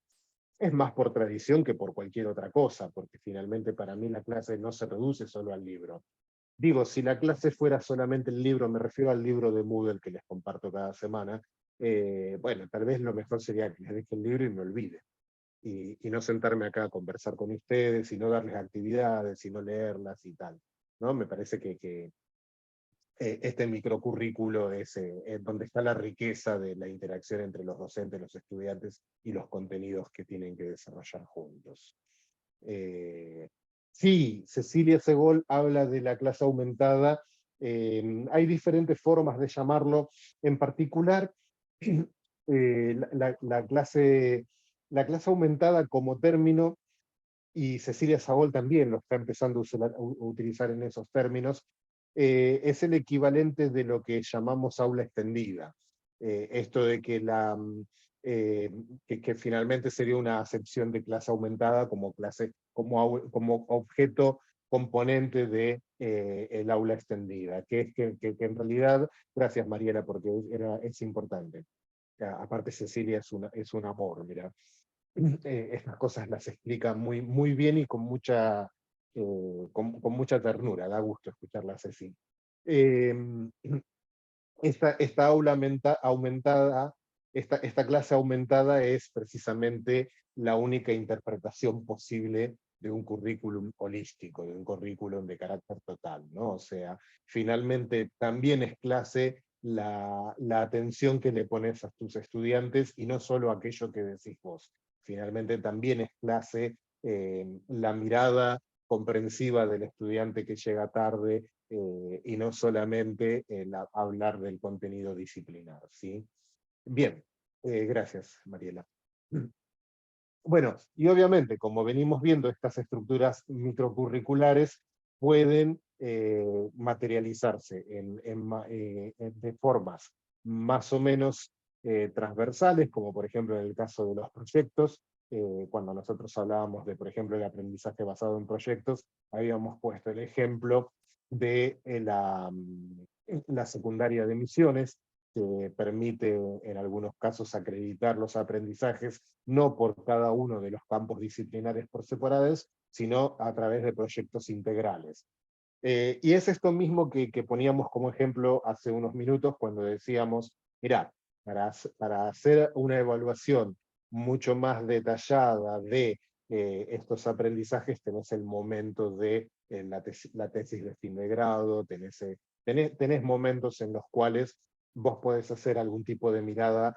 Es más por tradición que por cualquier otra cosa, porque finalmente para mí la clase no se reduce solo al libro. Digo, si la clase fuera solamente el libro, me refiero al libro de Moodle que les comparto cada semana, bueno, tal vez lo mejor sería que les deje el libro y me olvide. Y no sentarme acá a conversar con ustedes, y no darles actividades, y no leerlas y tal, ¿no? Me parece que este microcurrículo es donde está la riqueza de la interacción entre los docentes, los estudiantes y los contenidos que tienen que desarrollar juntos. Sí, Cecilia Segol habla de la clase aumentada. Hay diferentes formas de llamarlo. En particular, la clase aumentada como término, y Cecilia Segol también lo está empezando a utilizar en esos términos, es el equivalente de lo que llamamos aula extendida. Esto de que que finalmente sería una acepción de clase aumentada como como objeto componente de el aula extendida, que es que en realidad, gracias Mariela, porque es importante. Aparte Cecilia es un amor, mira. Estas cosas las explica muy bien y con mucha ternura, da gusto escucharlas así. Eh, esta aumentada, esta clase aumentada es precisamente la única interpretación posible de un currículum holístico, de un currículum de carácter total, ¿no? O sea, finalmente también es clase la atención que le pones a tus estudiantes y no solo aquello que decís vos. Finalmente también es clase la mirada comprensiva del estudiante que llega tarde, y no solamente hablar del contenido disciplinar, ¿sí? Bien, gracias, Mariela. Bueno, y obviamente, como venimos viendo, estas estructuras microcurriculares pueden materializarse de formas más o menos transversales, como por ejemplo en el caso de los proyectos. Cuando nosotros hablábamos de, por ejemplo, el aprendizaje basado en proyectos, habíamos puesto el ejemplo de la secundaria de Misiones, que permite en algunos casos acreditar los aprendizajes no por cada uno de los campos disciplinares por separados, sino a través de proyectos integrales. Y es esto mismo que poníamos como ejemplo hace unos minutos cuando decíamos, mirá, para hacer una evaluación mucho más detallada de estos aprendizajes, tenés el momento de la tesis de fin de grado, tenés momentos en los cuales vos podés hacer algún tipo de mirada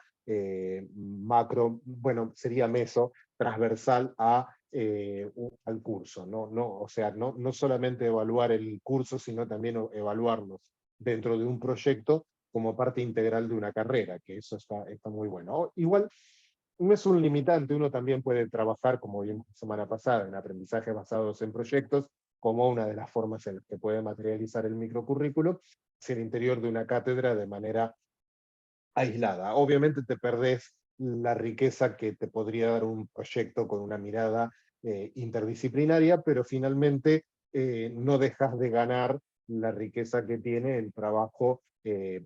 macro, bueno, sería meso, transversal al curso, o sea, no solamente evaluar el curso, sino también evaluarlos dentro de un proyecto como parte integral de una carrera, que eso está muy bueno. Igual, no es un limitante, uno también puede trabajar, como vimos la semana pasada, en aprendizajes basados en proyectos, como una de las formas en las que puede materializar el microcurrículo, hacia el interior de una cátedra de manera aislada. Obviamente te perdés la riqueza que te podría dar un proyecto con una mirada interdisciplinaria, pero finalmente no dejas de ganar la riqueza que tiene el trabajo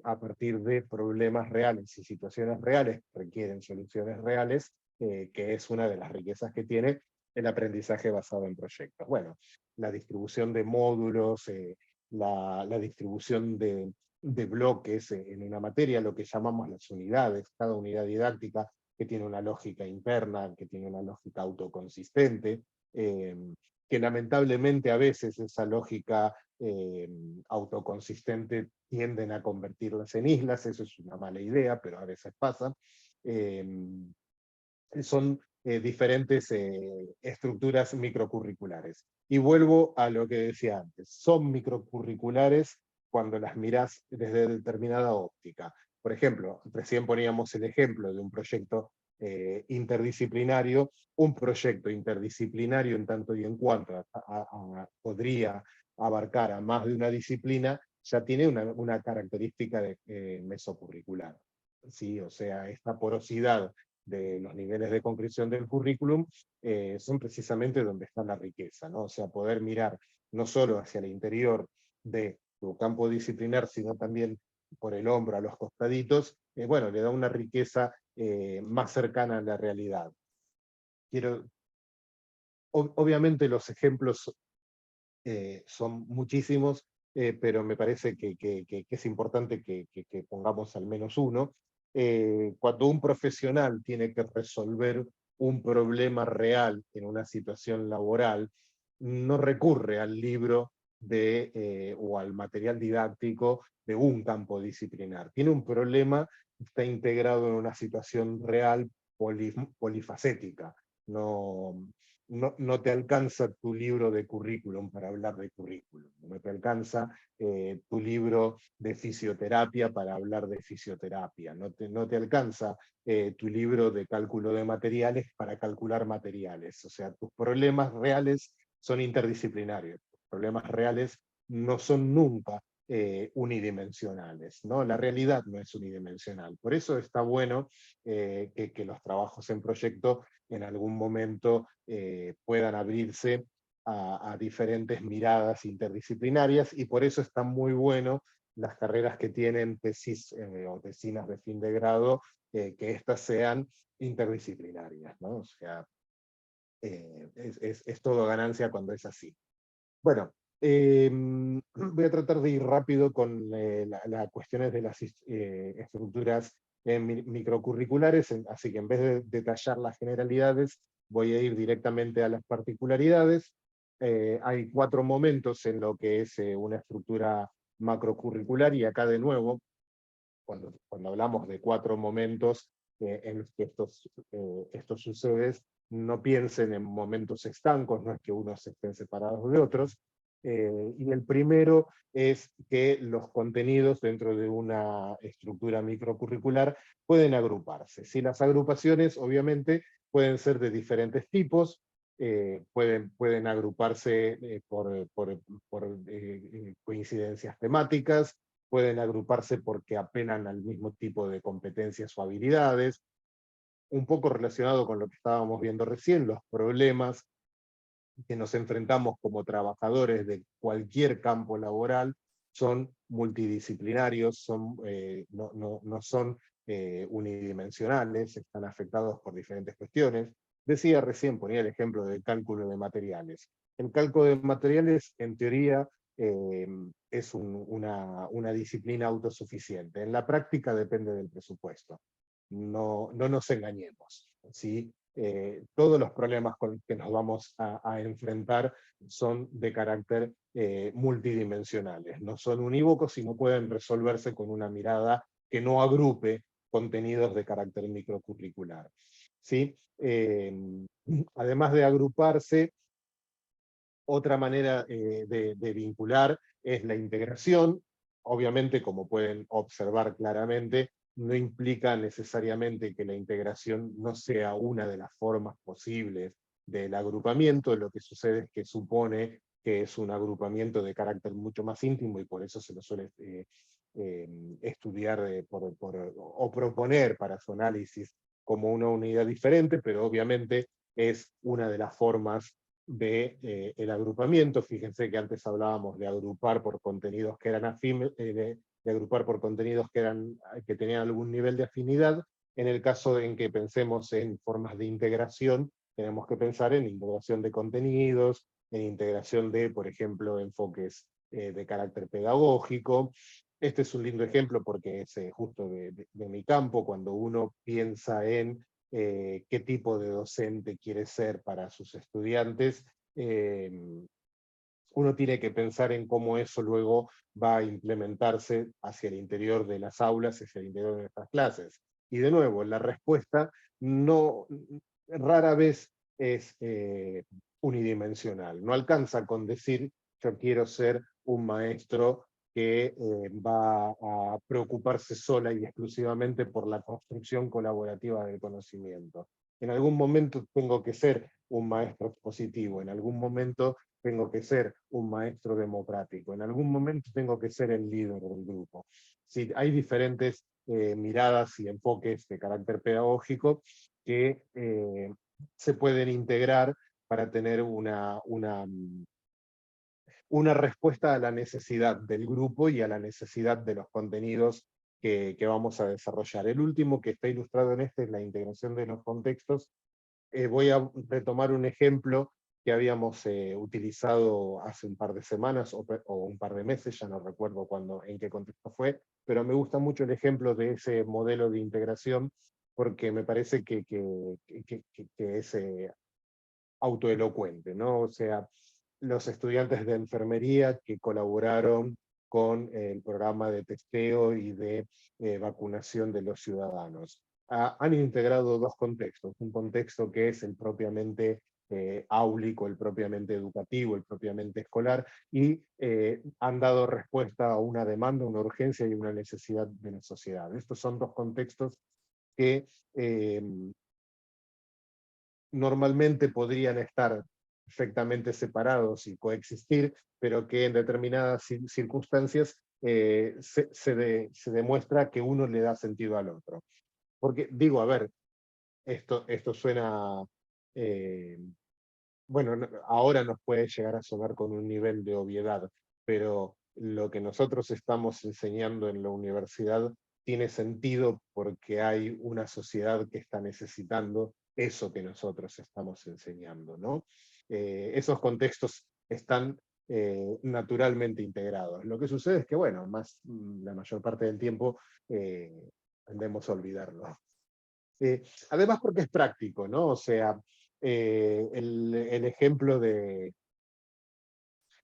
a partir de problemas reales y situaciones reales que requieren soluciones reales, que es una de las riquezas que tiene el aprendizaje basado en proyectos. Bueno, la distribución de módulos, la distribución de bloques en una materia, lo que llamamos las unidades, cada unidad didáctica que tiene una lógica interna, que tiene una lógica autoconsistente, que lamentablemente a veces esa lógica autoconsistente tienden a convertirlas en islas, eso es una mala idea, pero a veces pasa. Son diferentes estructuras microcurriculares. Y vuelvo a lo que decía antes, son microcurriculares cuando las mirás desde determinada óptica. Por ejemplo, recién poníamos el ejemplo de un proyecto interdisciplinario. Un proyecto interdisciplinario en tanto y en cuanto podría abarcar a más de una disciplina, ya tiene una característica de mesocurricular. ¿Sí? O sea, esta porosidad de los niveles de concreción del currículum son precisamente donde está la riqueza, ¿no? O sea, poder mirar no solo hacia el interior de tu campo disciplinar, sino también por el hombro, a los costaditos, bueno, le da una riqueza más cercana a la realidad. Obviamente los ejemplos son muchísimos, pero me parece que es importante que pongamos al menos uno. Cuando un profesional tiene que resolver un problema real en una situación laboral, no recurre al libro o al material didáctico de un campo disciplinar. Tiene un problema, está integrado en una situación real polifacética. No te alcanza tu libro de currículum para hablar de currículum, no te alcanza tu libro de fisioterapia para hablar de fisioterapia, no te alcanza tu libro de cálculo de materiales para calcular materiales. O sea, tus problemas reales son interdisciplinarios, tus problemas reales no son nunca unidimensionales, ¿no? La realidad no es unidimensional. Por eso está bueno que los trabajos en proyecto en algún momento puedan abrirse a diferentes miradas interdisciplinarias, y por eso está muy bueno las carreras que tienen tesis o tesinas de fin de grado, que éstas sean interdisciplinarias, ¿no? O sea, es todo ganancia cuando es así. Bueno, voy a tratar de ir rápido con las cuestiones de las estructuras microcurriculares, así que en vez de detallar las generalidades, voy a ir directamente a las particularidades. Hay 4 momentos en lo que es una estructura macrocurricular, y acá de nuevo, cuando hablamos de 4 momentos en los que esto sucede, no piensen en momentos estancos, no es que unos estén separados de otros. Y el primero es que los contenidos dentro de una estructura microcurricular pueden agruparse. Si las agrupaciones, obviamente, pueden ser de diferentes tipos, pueden agruparse por coincidencias temáticas, pueden agruparse porque apelan al mismo tipo de competencias o habilidades, un poco relacionado con lo que estábamos viendo recién, los problemas que nos enfrentamos como trabajadores de cualquier campo laboral son multidisciplinarios, no son unidimensionales, están afectados por diferentes cuestiones. Decía recién, ponía el ejemplo del cálculo de materiales. El cálculo de materiales, en teoría, es una disciplina autosuficiente. En la práctica depende del presupuesto. No nos engañemos, ¿sí? Todos los problemas con los que nos vamos a enfrentar son de carácter multidimensionales. No son unívocos y no pueden resolverse con una mirada que no agrupe contenidos de carácter microcurricular, ¿sí? Además de agruparse, otra manera de vincular es la integración. Obviamente, como pueden observar claramente, no implica necesariamente que la integración no sea una de las formas posibles del agrupamiento. Lo que sucede es que supone que es un agrupamiento de carácter mucho más íntimo, y por eso se lo suele estudiar o proponer para su análisis como una unidad diferente, pero obviamente es una de las formas de el agrupamiento. Fíjense que antes hablábamos de agrupar por contenidos que eran de agrupar por contenidos que tenían algún nivel de afinidad. En el caso en que pensemos en formas de integración, tenemos que pensar en integración de contenidos, en integración de, por ejemplo, enfoques de carácter pedagógico. Este es un lindo ejemplo porque es justo de mi campo, cuando uno piensa en qué tipo de docente quiere ser para sus estudiantes, uno tiene que pensar en cómo eso luego va a implementarse hacia el interior de las aulas, hacia el interior de nuestras clases. Y de nuevo, la respuesta rara vez es unidimensional. No alcanza con decir yo quiero ser un maestro que va a preocuparse sola y exclusivamente por la construcción colaborativa del conocimiento. En algún momento tengo que ser un maestro expositivo, en algún momento tengo que ser un maestro democrático, en algún momento tengo que ser el líder del grupo. Sí, hay diferentes miradas y enfoques de carácter pedagógico que se pueden integrar para tener una respuesta a la necesidad del grupo y a la necesidad de los contenidos que vamos a desarrollar. El último que está ilustrado en este es la integración de los contextos. Voy a retomar un ejemplo que habíamos utilizado hace un par de semanas o un par de meses, ya no recuerdo en qué contexto fue, pero me gusta mucho el ejemplo de ese modelo de integración porque me parece que es autoelocuente, ¿no? O sea, los estudiantes de enfermería que colaboraron con el programa de testeo y de vacunación de los ciudadanos. Han integrado dos contextos, un contexto que es el propiamente áulico, el propiamente educativo, el propiamente escolar, y han dado respuesta a una demanda, una urgencia y una necesidad de la sociedad. Estos son dos contextos que normalmente podrían estar perfectamente separados y coexistir, pero que en determinadas circunstancias se demuestra que uno le da sentido al otro. Porque digo, a ver, esto suena, eh, bueno, ahora nos puede llegar a sonar con un nivel de obviedad, pero lo que nosotros estamos enseñando en la universidad tiene sentido porque hay una sociedad que está necesitando eso que nosotros estamos enseñando, ¿no? Esos contextos están naturalmente integrados. Lo que sucede es que, bueno, la mayor parte del tiempo tendemos a olvidarlo. Además porque es práctico, ¿no? O sea, el ejemplo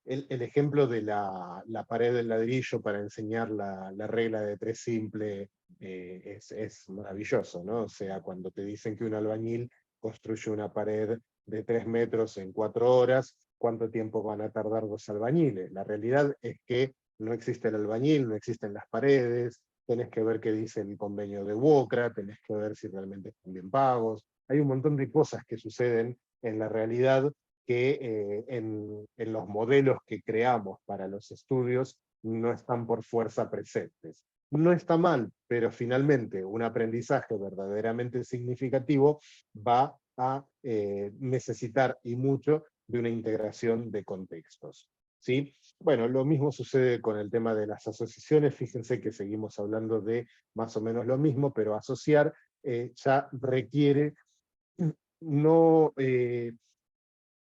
el ejemplo de la pared del ladrillo para enseñar la regla de tres simple es maravilloso, ¿no? O sea, cuando te dicen que un albañil construye una pared de 3 metros en 4 horas, ¿cuánto tiempo van a tardar 2 albañiles? La realidad es que no existe el albañil, no existen las paredes, tenés que ver qué dice el convenio de WOCRA, tenés que ver si realmente están bien pagos. Hay un montón de cosas que suceden en la realidad que en los modelos que creamos para los estudios no están por fuerza presentes. No está mal, pero finalmente un aprendizaje verdaderamente significativo va a necesitar y mucho de una integración de contextos. ¿Sí? Bueno, lo mismo sucede con el tema de las asociaciones. Fíjense que seguimos hablando de más o menos lo mismo, pero asociar ya requiere no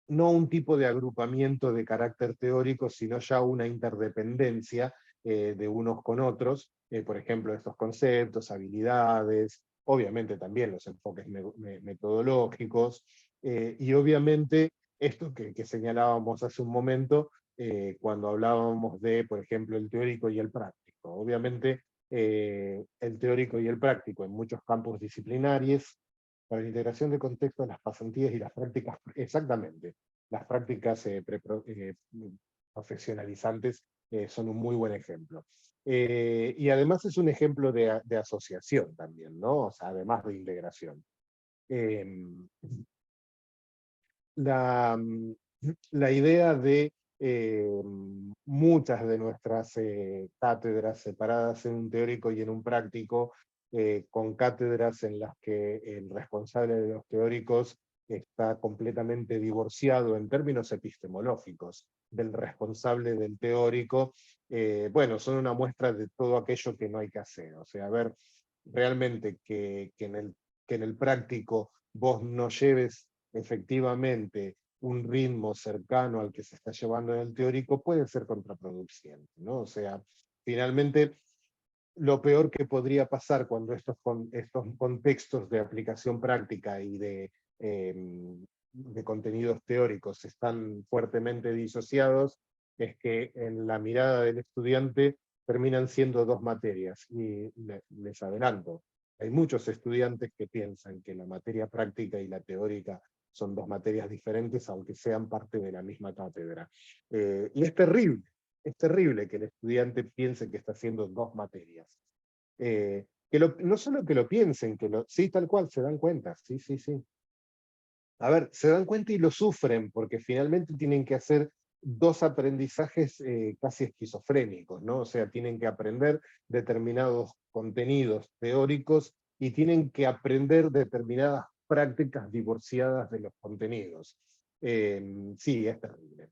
no un tipo de agrupamiento de carácter teórico, sino ya una interdependencia de unos con otros, por ejemplo, estos conceptos, habilidades, obviamente también los enfoques metodológicos, y obviamente esto que señalábamos hace un momento, cuando hablábamos de, por ejemplo, el teórico y el práctico. Obviamente, el teórico y el práctico en muchos campos disciplinarios, para la integración de contextos, las pasantías y las prácticas, exactamente, las prácticas profesionalizantes son un muy buen ejemplo. Y además es un ejemplo de asociación también, ¿no? O sea, además de integración. La, la idea de muchas de nuestras cátedras separadas en un teórico y en un práctico, con cátedras en las que el responsable de los teóricos está completamente divorciado en términos epistemológicos del responsable del teórico, bueno, son una muestra de todo aquello que no hay que hacer. O sea, a ver, realmente que en el práctico vos no lleves efectivamente un ritmo cercano al que se está llevando en el teórico puede ser contraproducente, ¿no? O sea, finalmente lo peor que podría pasar cuando estos contextos de aplicación práctica y de contenidos teóricos están fuertemente disociados es que en la mirada del estudiante terminan siendo dos materias. Y les adelanto, hay muchos estudiantes que piensan que la materia práctica y la teórica son dos materias diferentes, aunque sean parte de la misma cátedra. Y es terrible que el estudiante piense que está haciendo dos materias. No solo que lo piensen, sí, tal cual, se dan cuenta, sí, sí, sí. A ver, se dan cuenta y lo sufren, porque finalmente tienen que hacer dos aprendizajes casi esquizofrénicos, ¿no? O sea, tienen que aprender determinados contenidos teóricos y tienen que aprender determinadas prácticas divorciadas de los contenidos. Sí, es terrible.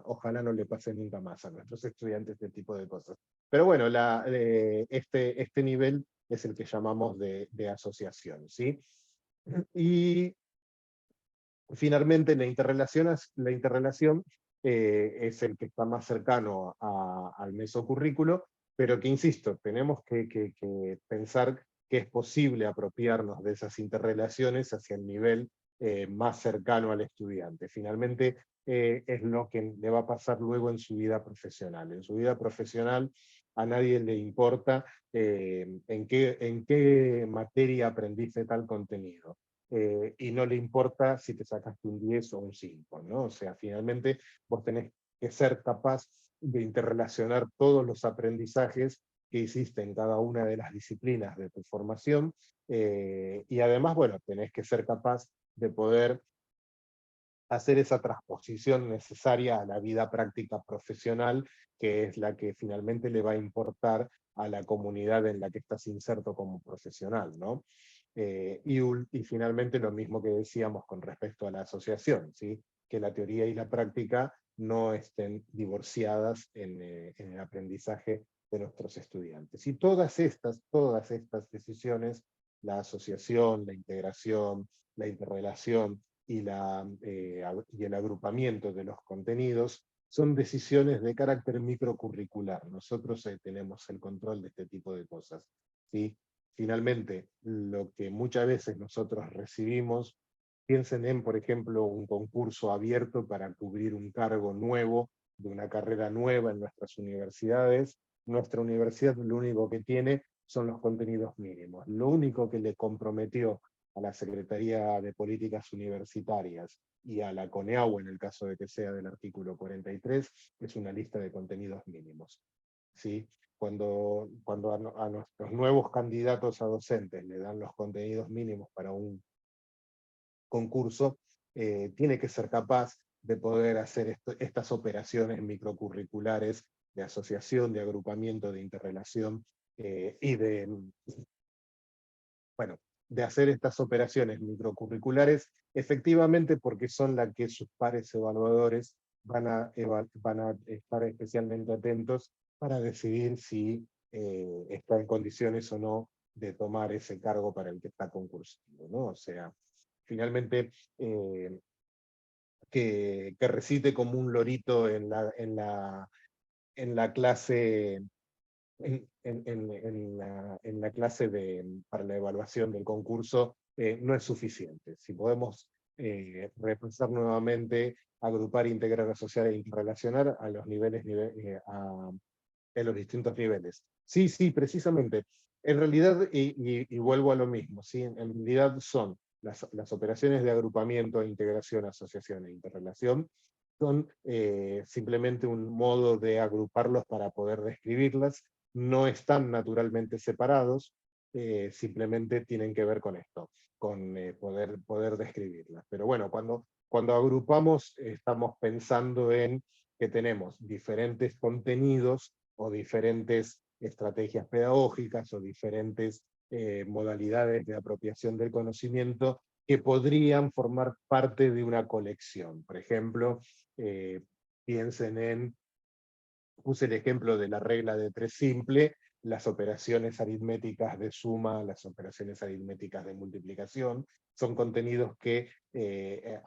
Ojalá no le pase nunca más a nuestros estudiantes este tipo de cosas. Pero bueno, este nivel es el que llamamos de asociación, ¿sí? Y finalmente la interrelación es el que está más cercano al mesocurrículo, pero que, insisto, tenemos que pensar que es posible apropiarnos de esas interrelaciones hacia el nivel más cercano al estudiante. Finalmente, es lo que le va a pasar luego en su vida profesional. En su vida profesional a nadie le importa en qué materia aprendiste tal contenido. Y no le importa si te sacaste un 10 o un 5, ¿no? O sea, finalmente vos tenés que ser capaz de interrelacionar todos los aprendizajes que hiciste en cada una de las disciplinas de tu formación, y además, bueno, tenés que ser capaz de poder hacer esa transposición necesaria a la vida práctica profesional, que es la que finalmente le va a importar a la comunidad en la que estás inserto como profesional, ¿no? Y finalmente lo mismo que decíamos con respecto a la asociación, ¿sí? Que la teoría y la práctica no estén divorciadas en el aprendizaje de nuestros estudiantes. Y todas estas decisiones, la asociación, la integración, la interrelación, y el agrupamiento de los contenidos son decisiones de carácter microcurricular. Nosotros tenemos el control de este tipo de cosas, ¿sí? Finalmente, lo que muchas veces nosotros recibimos, piensen en, por ejemplo, un concurso abierto para cubrir un cargo nuevo, de una carrera nueva en nuestras universidades. Nuestra universidad lo único que tiene son los contenidos mínimos. Lo único que le comprometió a la Secretaría de Políticas Universitarias y a la CONEAU, en el caso de que sea del artículo 43, es una lista de contenidos mínimos, ¿sí? Cuando a nuestros nuevos candidatos a docentes le dan los contenidos mínimos para un concurso, tiene que ser capaz de poder hacer estas operaciones microcurriculares de asociación, de agrupamiento, de interrelación, y bueno, de hacer estas operaciones microcurriculares, efectivamente porque son las que sus pares evaluadores van a estar especialmente atentos para decidir si está en condiciones o no de tomar ese cargo para el que está concursando, ¿no? O sea, finalmente, que recite como un lorito en la clase, en la clase para la evaluación del concurso, no es suficiente. Si podemos repensar nuevamente, agrupar, integrar, asociar e interrelacionar a los niveles, en los distintos niveles. Sí, sí, precisamente. En realidad, y vuelvo a lo mismo, ¿sí? En realidad son las operaciones de agrupamiento, integración, asociación e interrelación, son simplemente un modo de agruparlos para poder describirlas. No están naturalmente separados, simplemente tienen que ver con esto, con poder describirlas. Pero bueno, cuando agrupamos, estamos pensando en que tenemos diferentes contenidos o diferentes estrategias pedagógicas o diferentes modalidades de apropiación del conocimiento que podrían formar parte de una colección. Por ejemplo, piensen puse el ejemplo de la regla de 3 simple, las operaciones aritméticas de suma, las operaciones aritméticas de multiplicación, son contenidos que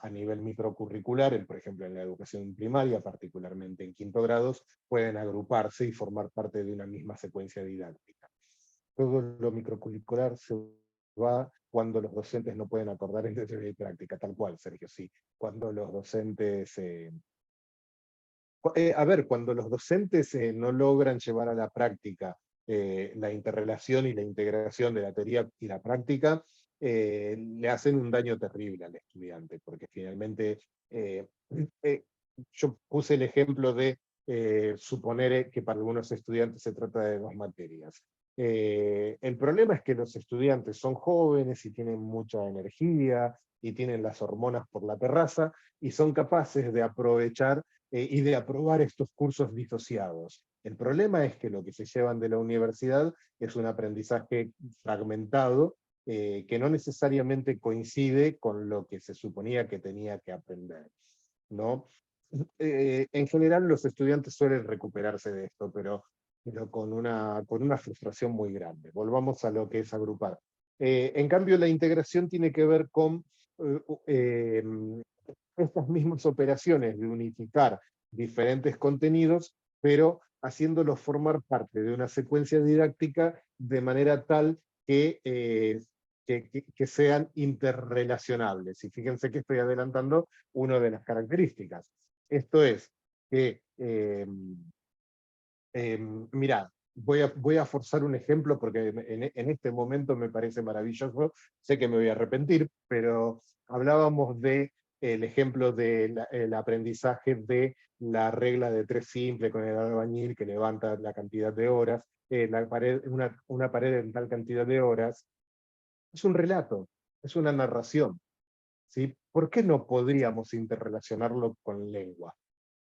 a nivel microcurricular, por ejemplo en la educación primaria, particularmente en quinto grados, pueden agruparse y formar parte de una misma secuencia didáctica. Todo lo microcurricular se va cuando los docentes no pueden acordar entre teoría y práctica, tal cual, Sergio, sí. Cuando los docentes... a ver, cuando los docentes no logran llevar a la práctica la interrelación y la integración de la teoría y la práctica, le hacen un daño terrible al estudiante, porque finalmente eh, yo puse el ejemplo de suponer que para algunos estudiantes se trata de 2 materias. El problema es que los estudiantes son jóvenes y tienen mucha energía y tienen las hormonas por la terraza y son capaces de aprovechar y de aprobar estos cursos disociados. El problema es que lo que se llevan de la universidad es un aprendizaje fragmentado que no necesariamente coincide con lo que se suponía que tenía que aprender, ¿no? En general los estudiantes suelen recuperarse de esto, pero con una frustración muy grande. Volvamos a lo que es agrupar. En cambio, la integración tiene que ver con estas mismas operaciones de unificar diferentes contenidos, pero haciéndolos formar parte de una secuencia didáctica de manera tal que sean interrelacionables. Y fíjense que estoy adelantando una de las características. Esto es que, mirad, voy a forzar un ejemplo porque en este momento me parece maravilloso, sé que me voy a arrepentir, pero hablábamos de el ejemplo del aprendizaje de la regla de 3 simple con el albañil que levanta la cantidad de horas, una pared en tal cantidad de horas. Es un relato, es una narración, ¿sí? ¿Por qué no podríamos interrelacionarlo con lengua?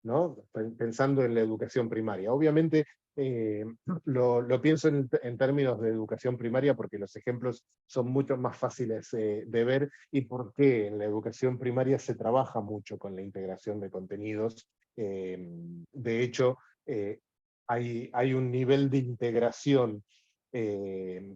¿No? Pensando en la educación primaria. Obviamente eh, lo pienso en términos de educación primaria porque los ejemplos son mucho más fáciles de ver y porque en la educación primaria se trabaja mucho con la integración de contenidos. De hecho, eh, hay un nivel de integración eh,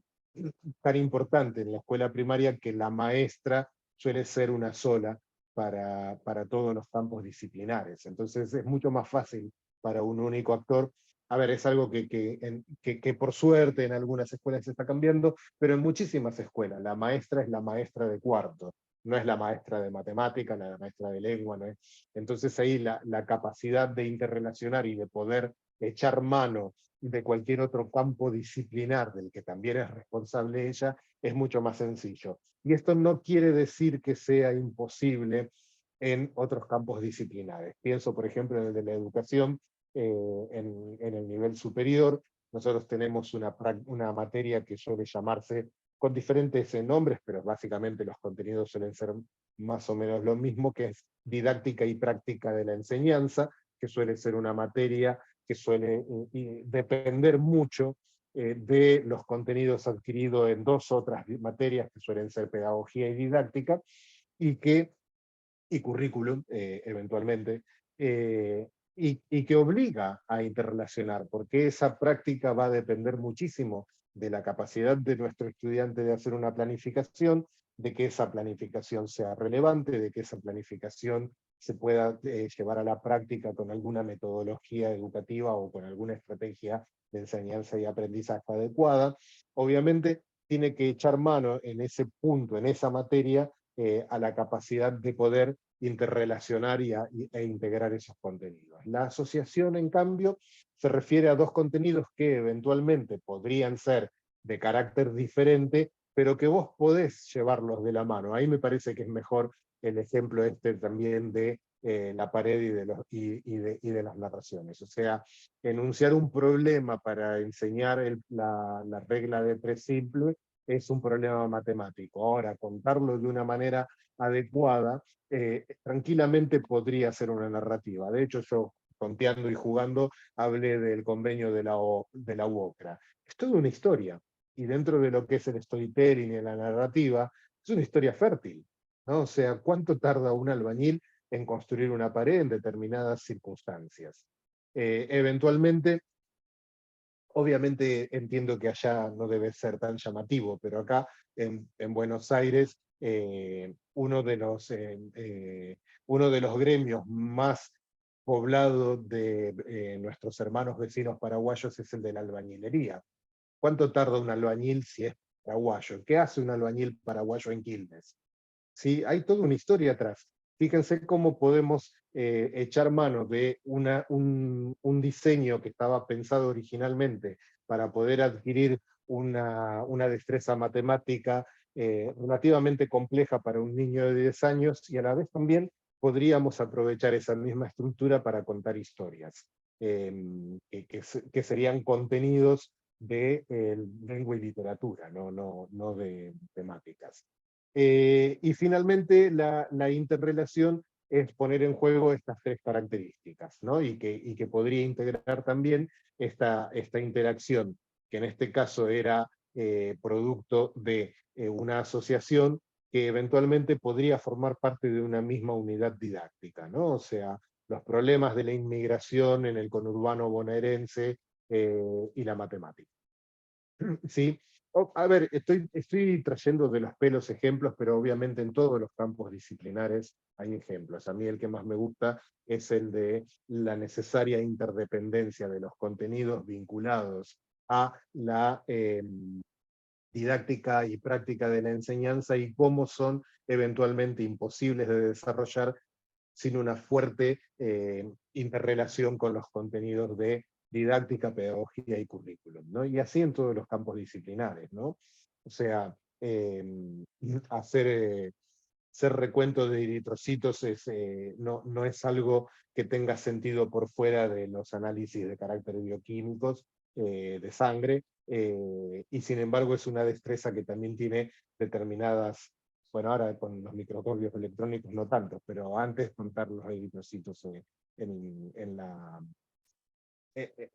tan importante en la escuela primaria que la maestra suele ser una sola para todos los campos disciplinares. Entonces es mucho más fácil para un único actor. A ver, es algo que por suerte en algunas escuelas se está cambiando, pero en muchísimas escuelas la maestra es la maestra de cuarto, no es la maestra de matemática, la maestra de lengua, no es. Entonces ahí la capacidad de interrelacionar y de poder echar mano de cualquier otro campo disciplinar del que también es responsable ella, es mucho más sencillo. Y esto no quiere decir que sea imposible en otros campos disciplinares. Pienso, por ejemplo, en el de la educación, en el nivel superior. Nosotros tenemos una materia que suele llamarse con diferentes nombres, pero básicamente los contenidos suelen ser más o menos lo mismo, que es didáctica y práctica de la enseñanza, que suele ser una materia que suele depender mucho de los contenidos adquiridos en dos otras materias que suelen ser pedagogía y didáctica, y currículum, eventualmente, y que obliga a interrelacionar, porque esa práctica va a depender muchísimo de la capacidad de nuestro estudiante de hacer una planificación, de que esa planificación sea relevante, de que esa planificación se pueda llevar a la práctica con alguna metodología educativa o con alguna estrategia de enseñanza y aprendizaje adecuada. Obviamente tiene que echar mano en ese punto, en esa materia, a la capacidad de poder interrelacionar e integrar esos contenidos. La asociación, en cambio, se refiere a dos contenidos que eventualmente podrían ser de carácter diferente, pero que vos podés llevarlos de la mano. Ahí me parece que es mejor el ejemplo este también de la pared y de las narraciones. O sea, enunciar un problema para enseñar la regla de 3 simple es un problema matemático. Ahora, contarlo de una manera adecuada, tranquilamente podría ser una narrativa. De hecho, yo, tonteando y jugando, hablé del convenio de la UOCRA. Es toda una historia, y dentro de lo que es el storytelling y la narrativa, es una historia fértil, ¿no? O sea, ¿cuánto tarda un albañil en construir una pared en determinadas circunstancias? Eventualmente, obviamente entiendo que allá no debe ser tan llamativo, pero acá en Buenos Aires uno de los gremios más poblados de nuestros hermanos vecinos paraguayos es el de la albañilería. ¿Cuánto tarda un albañil si es paraguayo? ¿Qué hace un albañil paraguayo en Quilmes? ¿Sí? Hay toda una historia atrás. Fíjense cómo podemos echar mano de un diseño que estaba pensado originalmente para poder adquirir una destreza matemática relativamente compleja para un niño de 10 años, y a la vez también podríamos aprovechar esa misma estructura para contar historias, que serían contenidos de lengua y literatura, no de temáticas. Y finalmente, la interrelación es poner en juego estas tres características, ¿no? Y que podría integrar también esta interacción, que en este caso era producto de una asociación que eventualmente podría formar parte de una misma unidad didáctica, ¿no? O sea, los problemas de la inmigración en el conurbano bonaerense y la matemática. ¿Sí? A ver, estoy trayendo de los pelos ejemplos, pero obviamente en todos los campos disciplinares hay ejemplos. A mí el que más me gusta es el de la necesaria interdependencia de los contenidos vinculados a la didáctica y práctica de la enseñanza y cómo son eventualmente imposibles de desarrollar sin una fuerte interrelación con los contenidos de didáctica, pedagogía y currículum, ¿no? Y así en todos los campos disciplinares, ¿no? O sea, hacer recuento de eritrocitos no es algo que tenga sentido por fuera de los análisis de carácter bioquímicos de sangre, y sin embargo es una destreza que también tiene determinadas, bueno, ahora con los microscopios electrónicos no tanto, pero antes contar los eritrocitos en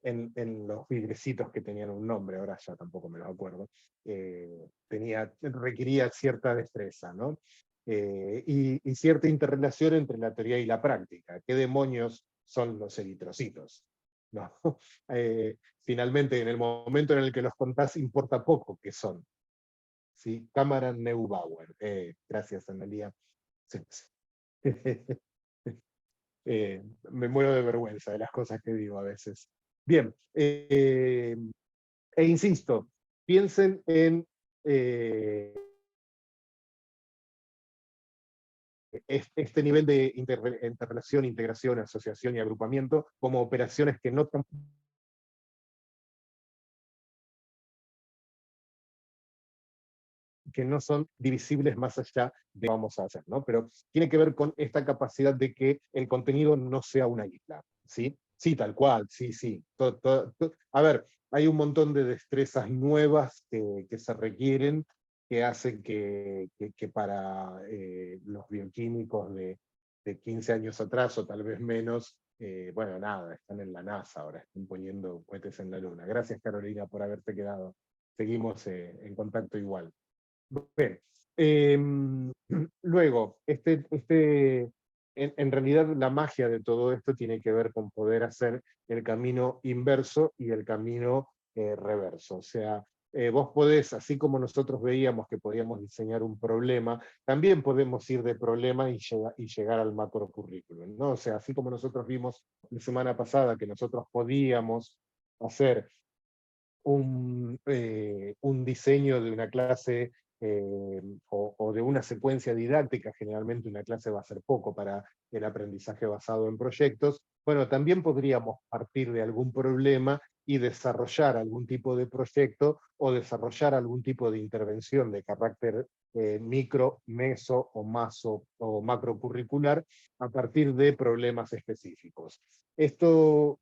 en los vidrecitos que tenían un nombre, ahora ya tampoco me lo acuerdo, requería cierta destreza, ¿no? Y cierta interrelación entre la teoría y la práctica. ¿Qué demonios son los eritrocitos? ¿No? Finalmente, en el momento en el que los contás, importa poco qué son. ¿Sí? Cámara Neubauer. Gracias, Analia. Sí. Me muero de vergüenza de las cosas que digo a veces. Bien, e insisto, piensen en este nivel de interrelación, integración, asociación y agrupamiento como operaciones que no son divisibles más allá de lo que vamos a hacer, ¿no? Pero tiene que ver con esta capacidad de que el contenido no sea una isla, ¿sí? Sí, tal cual, sí, sí. A ver, hay un montón de destrezas nuevas que se requieren, que hacen que para los bioquímicos de 15 años atrás, o tal vez menos, bueno, nada, están en la NASA ahora, están poniendo cohetes en la Luna. Gracias, Carolina, por haberte quedado. Seguimos en contacto igual. Bien. Luego, en realidad la magia de todo esto tiene que ver con poder hacer el camino inverso y el camino reverso. O sea, vos podés, así como nosotros veíamos que podíamos diseñar un problema, también podemos ir de problema y llegar al macrocurrículum, ¿no? O sea, así como nosotros vimos la semana pasada que nosotros podíamos hacer un diseño de una clase o de una secuencia didáctica, generalmente una clase va a ser poco para el aprendizaje basado en proyectos, bueno, también podríamos partir de algún problema y desarrollar algún tipo de proyecto o desarrollar algún tipo de intervención de carácter micro, meso o maso o macrocurricular a partir de problemas específicos. Esto,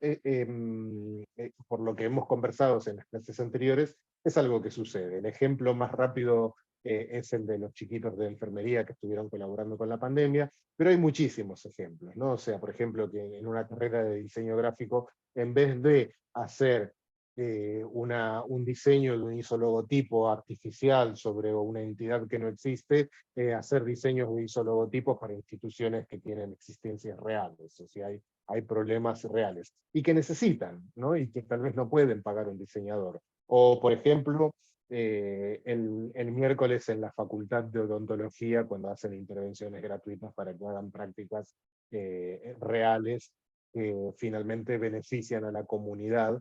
por lo que hemos conversado en las clases anteriores, es algo que sucede. El ejemplo más rápido es el de los chiquitos de enfermería que estuvieron colaborando con la pandemia, pero hay muchísimos ejemplos, ¿no? O sea, por ejemplo, que en una carrera de diseño gráfico, en vez de hacer un diseño de un isologotipo artificial sobre una entidad que no existe, hacer diseños de isologotipos para instituciones que tienen existencias reales. O sea, hay problemas reales y que necesitan, ¿no? Y que tal vez no pueden pagar un diseñador. O, por ejemplo, el miércoles en la Facultad de Odontología, cuando hacen intervenciones gratuitas para que hagan prácticas reales, que finalmente benefician a la comunidad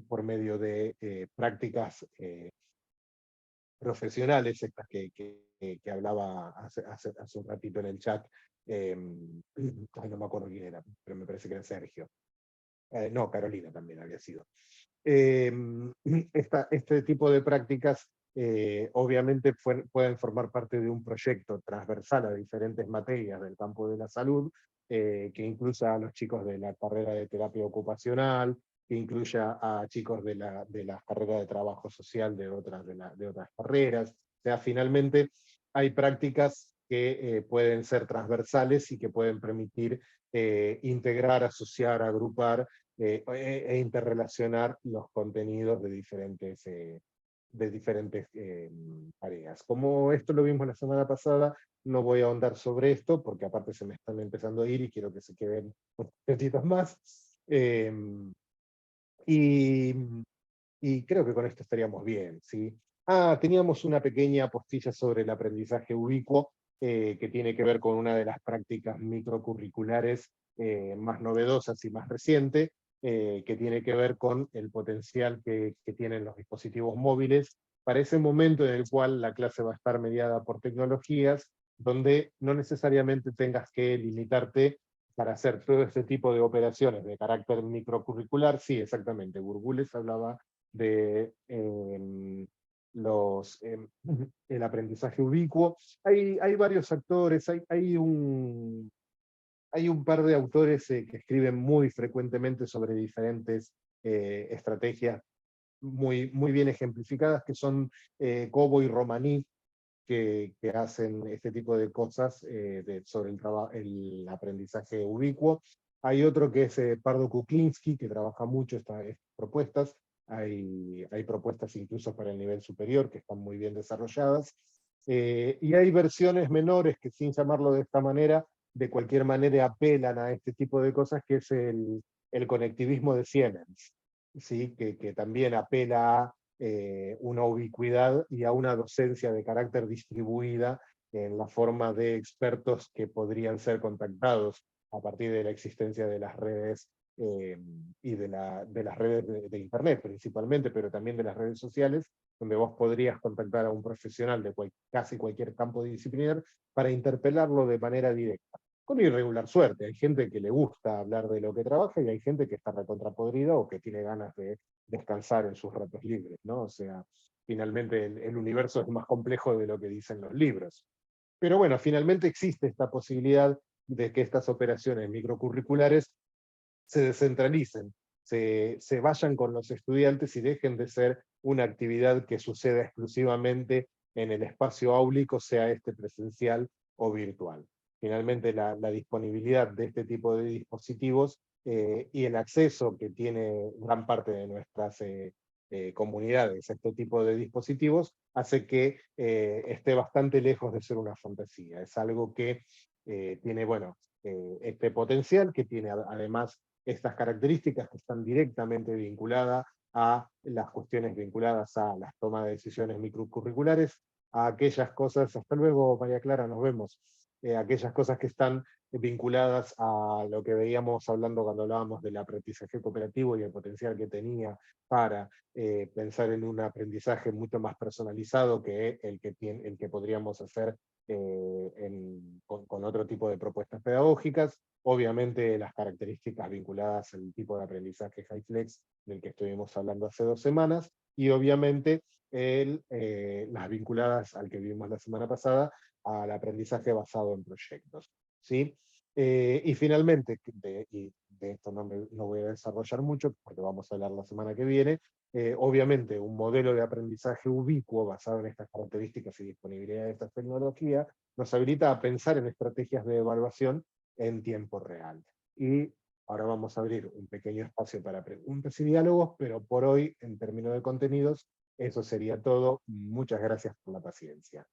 por medio de prácticas profesionales, estas que hablaba hace un ratito en el chat. No me acuerdo quién era, pero me parece que era Sergio. No, Carolina también había sido. Este tipo de prácticas obviamente pueden formar parte de un proyecto transversal a diferentes materias del campo de la salud, que incluya a los chicos de la carrera de terapia ocupacional, que incluya a chicos de la carrera de trabajo social de otras carreras. O sea, finalmente hay prácticas que pueden ser transversales y que pueden permitir integrar, asociar, agrupar e interrelacionar los contenidos de diferentes áreas. Como esto lo vimos la semana pasada, no voy a ahondar sobre esto, porque aparte se me están empezando a ir y quiero que se queden unos minutitos más. Y creo que con esto estaríamos bien, ¿sí? Teníamos una pequeña postilla sobre el aprendizaje ubicuo, que tiene que ver con una de las prácticas microcurriculares más novedosas y más reciente, que tiene que ver con el potencial que tienen los dispositivos móviles para ese momento en el cual la clase va a estar mediada por tecnologías, donde no necesariamente tengas que limitarte para hacer todo ese tipo de operaciones de carácter microcurricular. Sí, exactamente, Burgules hablaba de el aprendizaje ubicuo. Hay varios actores, hay un par de autores que escriben muy frecuentemente sobre diferentes estrategias muy bien ejemplificadas, que son Cobo y Romaní, que hacen este tipo de cosas sobre el aprendizaje ubicuo. Hay otro que es Pardo Kuklinski, que trabaja mucho estas propuestas. Hay propuestas incluso para el nivel superior que están muy bien desarrolladas. Y hay versiones menores que, sin llamarlo de esta manera, de cualquier manera apelan a este tipo de cosas, que es el conectivismo de Siemens, ¿sí? Que también apela a una ubicuidad y a una docencia de carácter distribuida en la forma de expertos que podrían ser contactados a partir de la existencia de las redes y de las redes de Internet principalmente, pero también de las redes sociales, donde vos podrías contactar a un profesional de casi cualquier campo disciplinar para interpelarlo de manera directa. Con irregular suerte, hay gente que le gusta hablar de lo que trabaja y hay gente que está recontrapodrida o que tiene ganas de descansar en sus ratos libres, ¿no? O sea, finalmente el universo es más complejo de lo que dicen los libros. Pero bueno, finalmente existe esta posibilidad de que estas operaciones microcurriculares se descentralicen, se vayan con los estudiantes y dejen de ser una actividad que suceda exclusivamente en el espacio áulico, sea este presencial o virtual. Finalmente la disponibilidad de este tipo de dispositivos y el acceso que tiene gran parte de nuestras comunidades a este tipo de dispositivos hace que esté bastante lejos de ser una fantasía. Es algo que tiene, bueno, este potencial, que tiene además estas características que están directamente vinculadas a las cuestiones vinculadas a las tomas de decisiones microcurriculares, a aquellas cosas, hasta luego María Clara, nos vemos, aquellas cosas que están vinculadas a lo que veíamos hablando cuando hablábamos del aprendizaje cooperativo y el potencial que tenía para pensar en un aprendizaje mucho más personalizado que el que podríamos hacer con otro tipo de propuestas pedagógicas. Obviamente las características vinculadas al tipo de aprendizaje HyFlex del que estuvimos hablando hace 2 semanas, y obviamente las vinculadas al que vimos la semana pasada, al aprendizaje basado en proyectos, ¿sí? Y finalmente, y de esto no voy a desarrollar mucho porque vamos a hablar la semana que viene, obviamente un modelo de aprendizaje ubicuo basado en estas características y disponibilidad de estas tecnologías nos habilita a pensar en estrategias de evaluación en tiempo real. Y ahora vamos a abrir un pequeño espacio para preguntas y diálogos, pero por hoy, en términos de contenidos, eso sería todo. Muchas gracias por la paciencia.